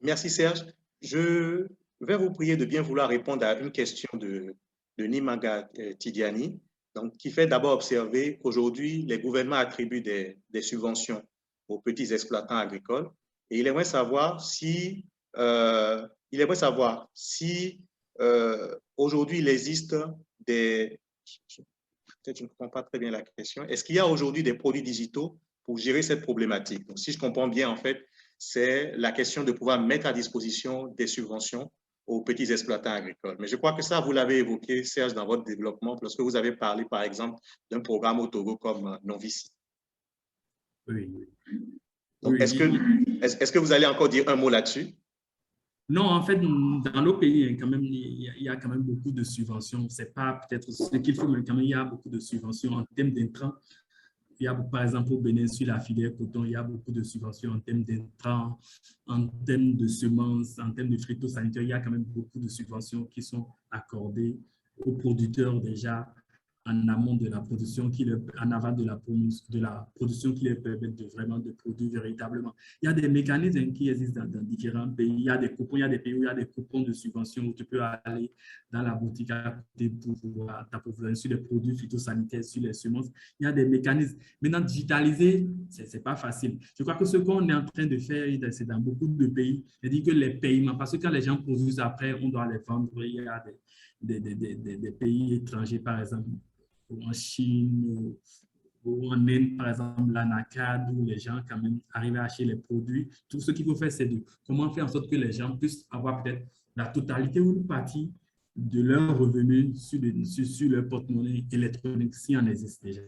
Merci Serge. Je vais vous prier de bien vouloir répondre à une question de Nimaga Tidiani, donc, qui fait d'abord observer qu'aujourd'hui, les gouvernements attribuent des subventions aux petits exploitants agricoles et il aimerait savoir si, aujourd'hui il existe des... Peut-être je ne comprends pas très bien la question. Est-ce qu'il y a aujourd'hui des produits digitaux pour gérer cette problématique? Donc, si je comprends bien, en fait, c'est la question de pouvoir mettre à disposition des subventions aux petits exploitants agricoles. Mais je crois que ça, vous l'avez évoqué, Serge, dans votre développement, lorsque vous avez parlé, par exemple, d'un programme au Togo comme Novici. Oui. Donc, est-ce que vous allez encore dire un mot là-dessus? Non, en fait, dans nos pays, quand même, il y a quand même beaucoup de subventions. Ce n'est pas peut-être ce qu'il faut, mais quand même, il y a beaucoup de subventions en termes d'intrants. Il y a, par exemple, au Bénin, sur la filière coton, il y a beaucoup de subventions en termes d'intrants, en termes de semences, en termes de phytosanitaires. Il y a quand même beaucoup de subventions qui sont accordées aux producteurs déjà en amont de la production, en aval de la production qui leur permettent de vraiment de produire véritablement. Il y a des mécanismes qui existent dans différents pays. Il y a des coupons, il y a des pays où il y a des coupons de subvention où tu peux aller dans la boutique à côté pour pouvoir t'approvisionner sur les produits phytosanitaires, sur les semences. Il y a des mécanismes. Maintenant, digitaliser, ce n'est pas facile. Je crois que ce qu'on est en train de faire, c'est dans beaucoup de pays, c'est-à-dire que les paiements, parce que quand les gens produisent après, on doit les vendre. Il y a des pays étrangers, par exemple, en Chine ou en Inde, par exemple, l'ANACAD, où les gens quand même arrivent à acheter les produits. Tout ce qu'il faut faire, c'est de comment faire en sorte que les gens puissent avoir peut-être la totalité ou une partie de leurs revenus sur leur porte-monnaie électronique, si en existe déjà.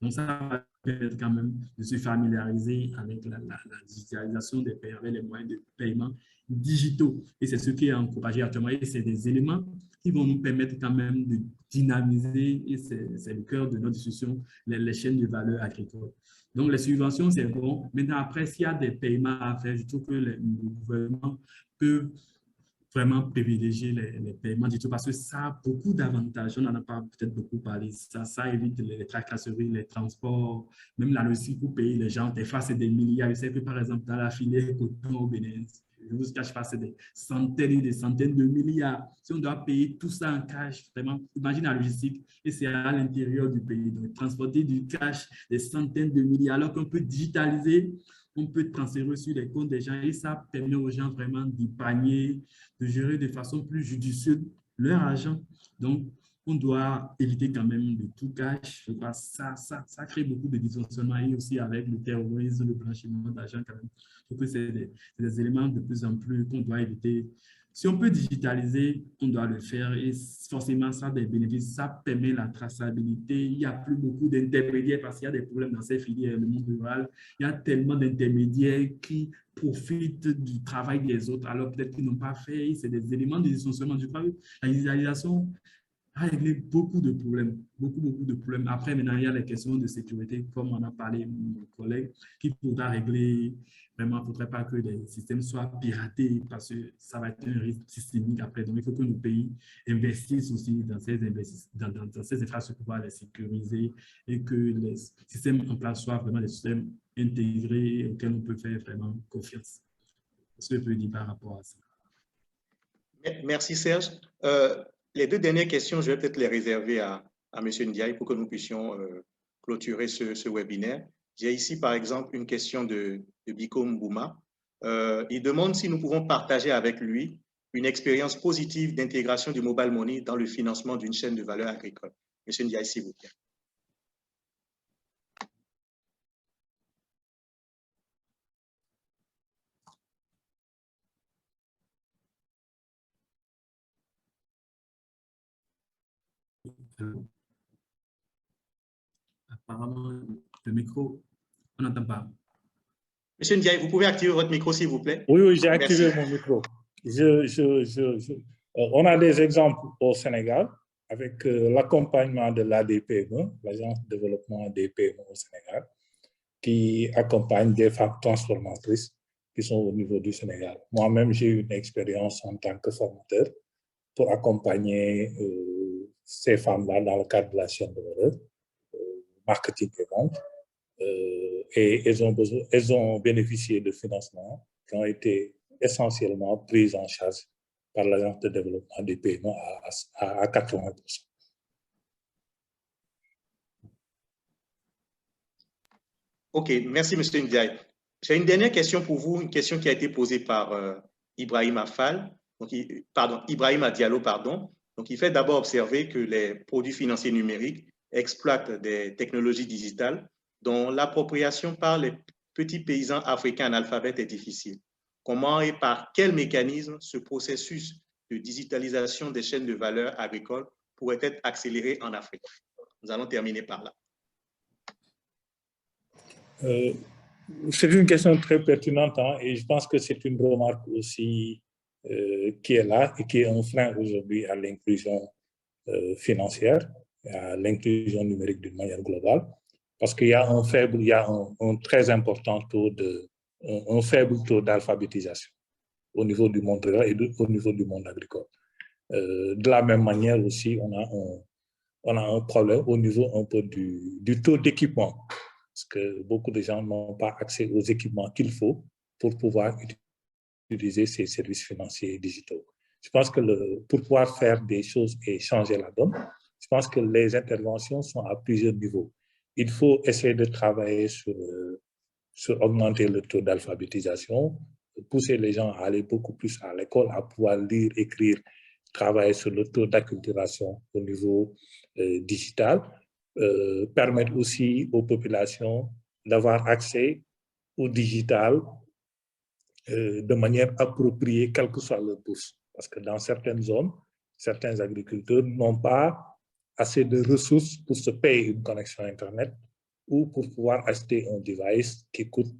Donc, ça va permettre quand même de se familiariser avec la digitalisation des paiements, avec les moyens de paiement digitaux. Et c'est ce qui est encouragé actuellement. Et c'est des éléments qui vont nous permettre quand même de dynamiser, et c'est le cœur de notre discussion, les chaînes de valeur agricole. Donc, les subventions, c'est bon. Maintenant, après, s'il y a des paiements à faire, je trouve que le gouvernement peut vraiment privilégier les paiements digitaux parce que ça a beaucoup d'avantages. On n'en a pas peut-être beaucoup parlé. Ça évite les tracasseries, les transports, même la logistique pour payer les gens. Des fois, c'est des milliards. Je sais que, par exemple, dans la filière coton au Bénin, je ne vous cache pas, c'est des centaines et des centaines de milliards. Si on doit payer tout ça en cash, vraiment, imagine la logistique, et c'est à l'intérieur du pays. Donc, transporter du cash, des centaines de milliards, alors qu'on peut digitaliser, on peut transférer sur les comptes des gens et ça permet aux gens vraiment d'épargner, de gérer de façon plus judicieuse leur argent. Donc, on doit éviter quand même le tout cash. Je crois que ça crée beaucoup de dysfonctionnements et aussi avec le terrorisme, le blanchiment d'argent quand même. Je trouve que c'est des éléments de plus en plus qu'on doit éviter. Si on peut digitaliser, on doit le faire et forcément ça a des bénéfices. Ça permet la traçabilité. Il n'y a plus beaucoup d'intermédiaires parce qu'il y a des problèmes dans ces filières, le monde rural. Il y a tellement d'intermédiaires qui profitent du travail des autres alors peut-être qu'ils n'ont pas fait. C'est des éléments de dysfonctionnement du travail. La digitalisation a réglé beaucoup de problèmes, beaucoup de problèmes. Après, maintenant, il y a les questions de sécurité, comme on a parlé, mon collègue, qui faudra régler. Vraiment, il ne faudrait pas que les systèmes soient piratés parce que ça va être un risque systémique après. Donc, il faut que nos pays investissent aussi dans ces infrastructures pour pouvoir les sécuriser et que les systèmes en place soient vraiment des systèmes intégrés auxquels on peut faire vraiment confiance. Ce que je peux dire par rapport à ça. Merci Serge. Les deux dernières questions, je vais peut-être les réserver à M. Ndiaye pour que nous puissions clôturer ce webinaire. J'ai ici, par exemple, une question de Biko Mbouma. Il demande si nous pouvons partager avec lui une expérience positive d'intégration du mobile money dans le financement d'une chaîne de valeur agricole. M. Ndiaye, s'il vous plaît. Apparemment, le micro, on n'entend pas. Monsieur Ndiaye, vous pouvez activer votre micro, s'il vous plaît? Oui, j'ai activé mon micro. On a des exemples au Sénégal avec l'accompagnement de l'ADPME, l'Agence de développement des PME au Sénégal, qui accompagne des femmes transformatrices qui sont au niveau du Sénégal. Moi-même, j'ai eu une expérience en tant que formateur pour accompagner ces femmes-là dans le cadre de la chaîne de valeur, marketing et vente. Et elles ont bénéficié de financements qui ont été essentiellement pris en charge par l'Agence de développement des PME à 80%. OK, merci M. Ndiaye. J'ai une dernière question pour vous, une question qui a été posée par Ibrahim Affal, Ibrahim Diallo, pardon. Donc, il fait d'abord observer que les produits financiers numériques exploitent des technologies digitales dont l'appropriation par les petits paysans africains analphabètes est difficile. Comment et par quel mécanisme ce processus de digitalisation des chaînes de valeur agricoles pourrait être accéléré en Afrique? Nous allons terminer par là. C'est une question très pertinente et je pense que c'est une remarque aussi qui est là et qui est un frein aujourd'hui à l'inclusion financière, à l'inclusion numérique d'une manière globale, parce qu'il y a un très important un faible taux d'alphabétisation au niveau du monde rural et au niveau du monde agricole. De la même manière aussi, on a un problème au niveau un peu du taux d'équipement, parce que beaucoup de gens n'ont pas accès aux équipements qu'il faut pour pouvoir utiliser ces services financiers digitaux. Je pense que pour pouvoir faire des choses et changer la donne, je pense que les interventions sont à plusieurs niveaux. Il faut essayer de travailler sur augmenter le taux d'alphabétisation, pousser les gens à aller beaucoup plus à l'école, à pouvoir lire, écrire, travailler sur le taux d'acculturation au niveau digital, permettre aussi aux populations d'avoir accès au digital de manière appropriée, quelle que soit leur bourse. Parce que dans certaines zones, certains agriculteurs n'ont pas assez de ressources pour se payer une connexion Internet ou pour pouvoir acheter un device qui coûte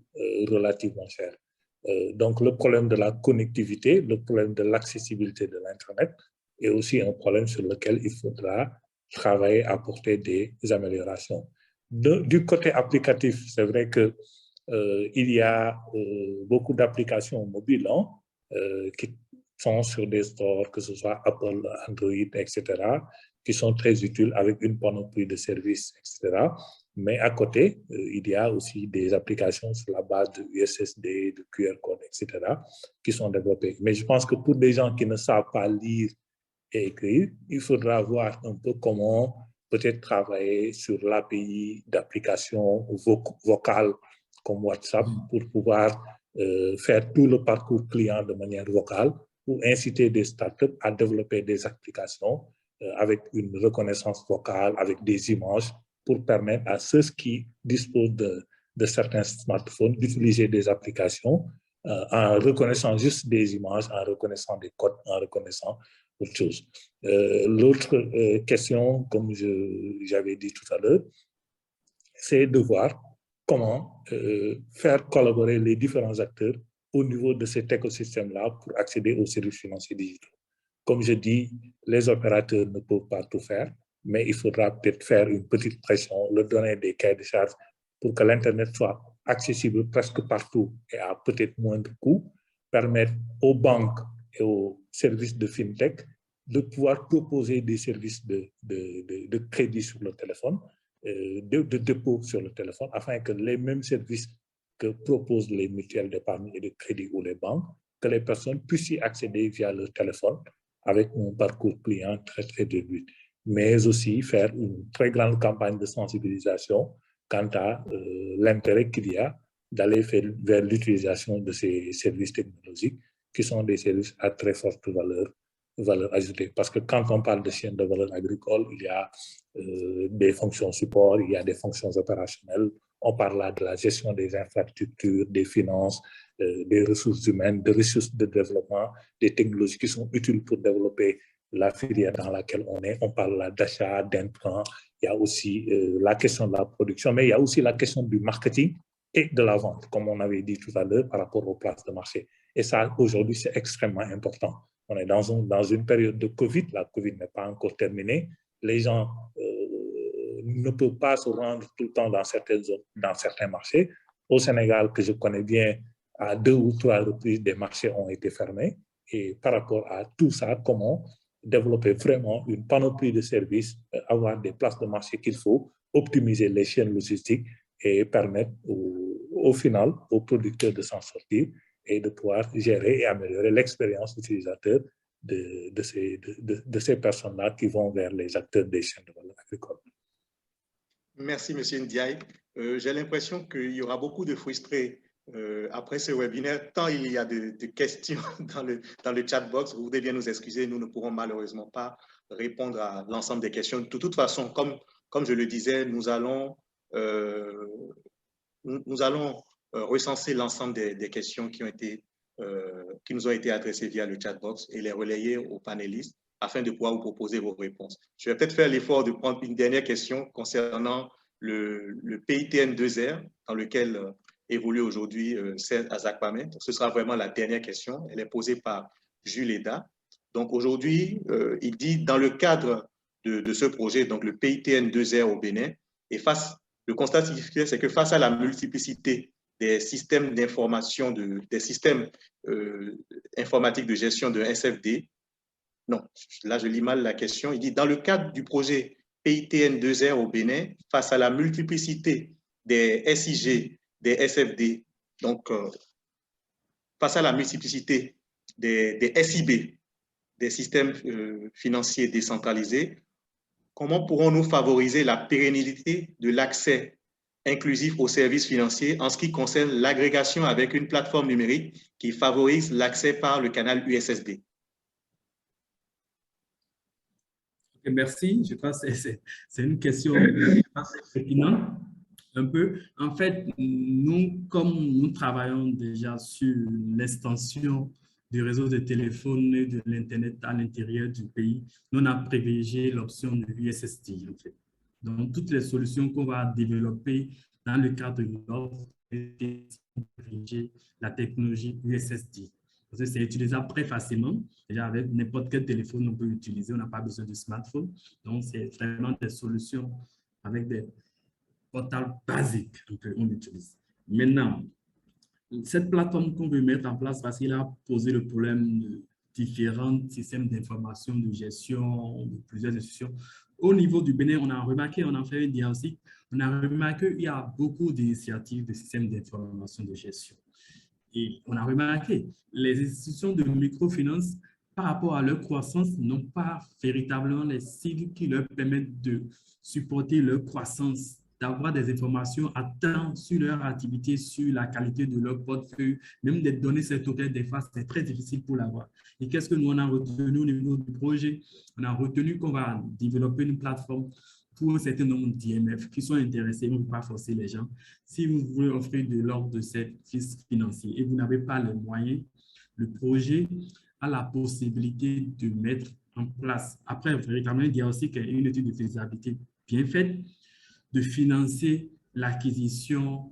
relativement cher. Donc, le problème de la connectivité, le problème de l'accessibilité de l'Internet est aussi un problème sur lequel il faudra travailler, apporter des améliorations. Du côté applicatif, c'est vrai que il y a beaucoup d'applications mobiles qui sont sur des stores, que ce soit Apple, Android, etc., qui sont très utiles avec une panoplie de services, etc. Mais à côté, il y a aussi des applications sur la base de USSD, de QR code, etc., qui sont développées. Mais je pense que pour des gens qui ne savent pas lire et écrire, il faudra voir un peu comment peut-être travailler sur l'API d'applications vocales comme WhatsApp pour pouvoir faire tout le parcours client de manière vocale, pour inciter des startups à développer des applications avec une reconnaissance vocale, avec des images, pour permettre à ceux qui disposent de certains smartphones d'utiliser des applications en reconnaissant juste des images, en reconnaissant des codes, en reconnaissant autre chose. L'autre question, comme j'avais dit tout à l'heure, c'est de voir comment faire collaborer les différents acteurs au niveau de cet écosystème-là pour accéder aux services financiers digitaux. Comme je dis, les opérateurs ne peuvent pas tout faire, mais il faudra peut-être faire une petite pression, leur donner des cahiers de charges pour que l'Internet soit accessible presque partout et à peut-être moindre coût, permettre aux banques et aux services de fintech de pouvoir proposer des services de crédit sur le téléphone, de dépôt sur le téléphone, afin que les mêmes services que proposent les mutuelles d'épargne et de crédit ou les banques, que les personnes puissent y accéder via leur téléphone avec un parcours client très, très réduit. Mais aussi faire une très grande campagne de sensibilisation quant à l'intérêt qu'il y a d'aller vers l'utilisation de ces services technologiques qui sont des services à très forte valeur ajoutée. Parce que quand on parle de chaîne de valeur agricole, il y a des fonctions support, il y a des fonctions opérationnelles, on parle là de la gestion des infrastructures, des finances, des ressources humaines, des ressources de développement, des technologies qui sont utiles pour développer la filière dans laquelle on est. On parle là d'achat, d'intrants, il y a aussi la question de la production, mais il y a aussi la question du marketing et de la vente, comme on avait dit tout à l'heure, par rapport aux places de marché. Et ça, aujourd'hui, c'est extrêmement important. On est dans une période de Covid, la Covid n'est pas encore terminée. Les gens ne peuvent pas se rendre tout le temps dans certaines zones, dans certains marchés. Au Sénégal, que je connais bien, à 2 ou 3 reprises, des marchés ont été fermés. Et par rapport à tout ça, comment développer vraiment une panoplie de services, avoir des places de marché qu'il faut, optimiser les chaînes logistiques et permettre au final aux producteurs de s'en sortir et de pouvoir gérer et améliorer l'expérience utilisateur de ces personnes-là qui vont vers les acteurs des chaînes de valeur agricole. Merci, M. Ndiaye. J'ai l'impression qu'il y aura beaucoup de frustrés après ce webinaire, tant il y a de questions dans le chat box. Vous devez bien nous excuser, nous ne pourrons malheureusement pas répondre à l'ensemble des questions. De toute façon, comme je le disais, nous allons recenser l'ensemble des questions qui nous ont été adressées via le chat box et les relayer aux panélistes afin de pouvoir vous proposer vos réponses. Je vais peut-être faire l'effort de prendre une dernière question concernant le PITN 2R dans lequel évolue aujourd'hui Azakpame. Ce sera vraiment la dernière question. Elle est posée par Jules Eda. Donc aujourd'hui, il dit dans le cadre de ce projet, donc le PITN 2R au Bénin, et le constat significatif, c'est que face à la multiplicité des systèmes d'information, des systèmes informatiques de gestion de SFD, non, là je lis mal la question, il dit dans le cadre du projet PITN 2R au Bénin, face à la multiplicité des SIG, des SFD, donc face à la multiplicité des SIB, des systèmes financiers décentralisés, comment pourrons-nous favoriser la pérennité de l'accès inclusif aux services financiers en ce qui concerne l'agrégation avec une plateforme numérique qui favorise l'accès par le canal USSD? Merci. Je crois que c'est une question pertinente. Un peu. En fait, nous, comme nous travaillons déjà sur l'extension du réseau de téléphone et de l'Internet à l'intérieur du pays, nous avons privilégié l'option de l'USSD. En fait. Donc, toutes les solutions qu'on va développer dans le cadre de l'offre, privilégier la technologie USSD. Parce que c'est utilisable très facilement. Déjà, avec n'importe quel téléphone, on peut l'utiliser. On n'a pas besoin de smartphone. Donc, c'est vraiment des solutions avec des portail basique qu'on utilise. Maintenant, cette plateforme qu'on veut mettre en place, parce qu'il a posé le problème différents systèmes d'information, de gestion de plusieurs institutions. Au niveau du Bénin, on a remarqué, on a fait un diagnostic, on a remarqué qu'il y a beaucoup d'initiatives de systèmes d'information de gestion. Et on a remarqué, les institutions de microfinance, par rapport à leur croissance, n'ont pas véritablement les cibles qui leur permettent de supporter leur croissance, d'avoir des informations à temps sur leur activité, sur la qualité de leur portefeuille, même des données sectorielles, des fois, c'est très difficile pour l'avoir. Et qu'est-ce que nous, on a retenu au niveau du projet? On a retenu qu'on va développer une plateforme pour un certain nombre d'IMF qui sont intéressés, on ne peut pas forcer les gens. Si vous voulez offrir de l'ordre de services financiers et vous n'avez pas les moyens, le projet a la possibilité de mettre en place, après véritablement il y a aussi une étude de faisabilité bien faite, de financer l'acquisition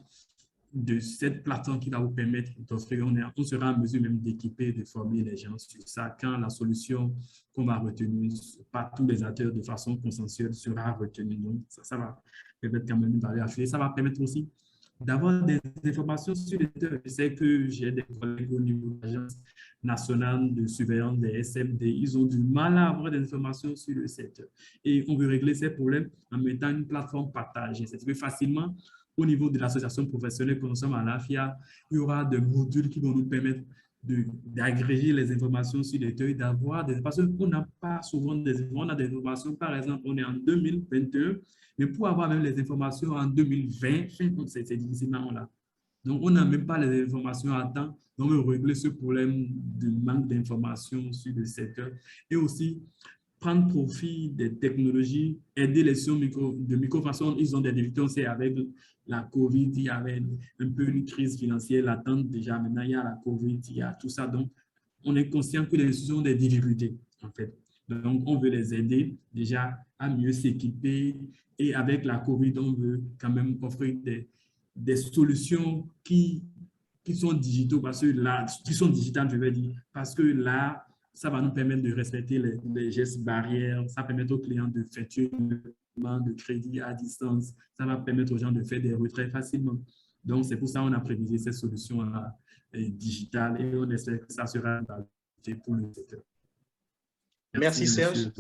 de cette plateforme qui va vous permettre d'offrir, on sera en mesure même d'équiper, de former les gens sur ça quand la solution qu'on va retenir par tous les acteurs de façon consensuelle sera retenue. Donc, ça va permettre quand même une valeur ajoutée. Ça va permettre aussi d'avoir des informations sur les secteurs. Je sais que j'ai des collègues au niveau de l'Agence nationale de surveillance des SMD. Ils ont du mal à avoir des informations sur le secteur. Et on veut régler ces problèmes en mettant une plateforme partagée. C'est-à-dire facilement, au niveau de l'association professionnelle que nous sommes à l'AFIA, il y aura des modules qui vont nous permettre d'agréger les informations sur les territoires, d'avoir des informations. On n'a pas souvent des informations. On a des informations, par exemple, on est en 2021, mais pour avoir même les informations en 2020, c'est difficilement on l'a. Donc, on n'a même pas les informations à temps. Donc, on veut régler ce problème de manque d'informations sur le secteur et aussi prendre profit des technologies, aider les sociétés de microfaçon. Ils ont des difficultés avec la COVID, il y avait un peu une crise financière latente déjà. Maintenant, il y a la COVID, il y a tout ça. Donc, on est conscient que les institutions ont des difficultés, en fait. Donc, on veut les aider déjà à mieux s'équiper. Et avec la COVID, on veut quand même offrir des solutions qui sont digitaux, parce que là, qui sont digitales, je vais dire, parce que là, ça va nous permettre de respecter les gestes barrières, ça va permettre aux clients de effectuer le paiement de crédit à distance, ça va permettre aux gens de faire des retraits facilement. Donc, c'est pour ça qu'on a prévisé ces solutions-là digitales et on espère que ça sera pour le secteur. Merci Serge.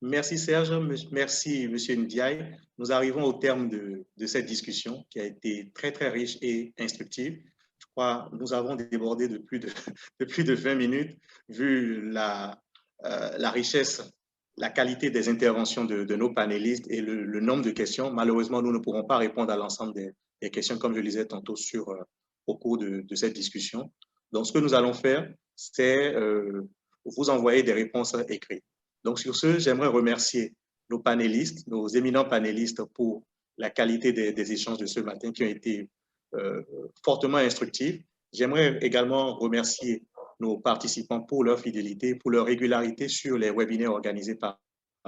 Merci Serge, merci M. Ndiaye. Nous arrivons au terme de cette discussion qui a été très, très riche et instructive. Je crois que nous avons débordé de plus de 20 minutes, vu la richesse, la qualité des interventions de nos panélistes et le nombre de questions. Malheureusement, nous ne pourrons pas répondre à l'ensemble des questions, comme je le disais tantôt, au cours de cette discussion. Donc, ce que nous allons faire, c'est vous envoyer des réponses écrites. Donc, sur ce, j'aimerais remercier nos panélistes, nos éminents panélistes pour la qualité des échanges de ce matin qui ont été fortement instructifs. J'aimerais également remercier nos participants pour leur fidélité, pour leur régularité sur les webinaires organisés par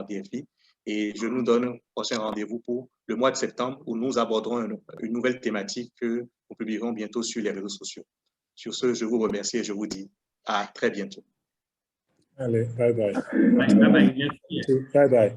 DFI. Et je nous donne un prochain rendez-vous pour le mois de septembre où nous aborderons une nouvelle thématique que nous publierons bientôt sur les réseaux sociaux. Sur ce, je vous remercie et je vous dis à très bientôt. Allez, bye bye. Bye bye. Bye bye.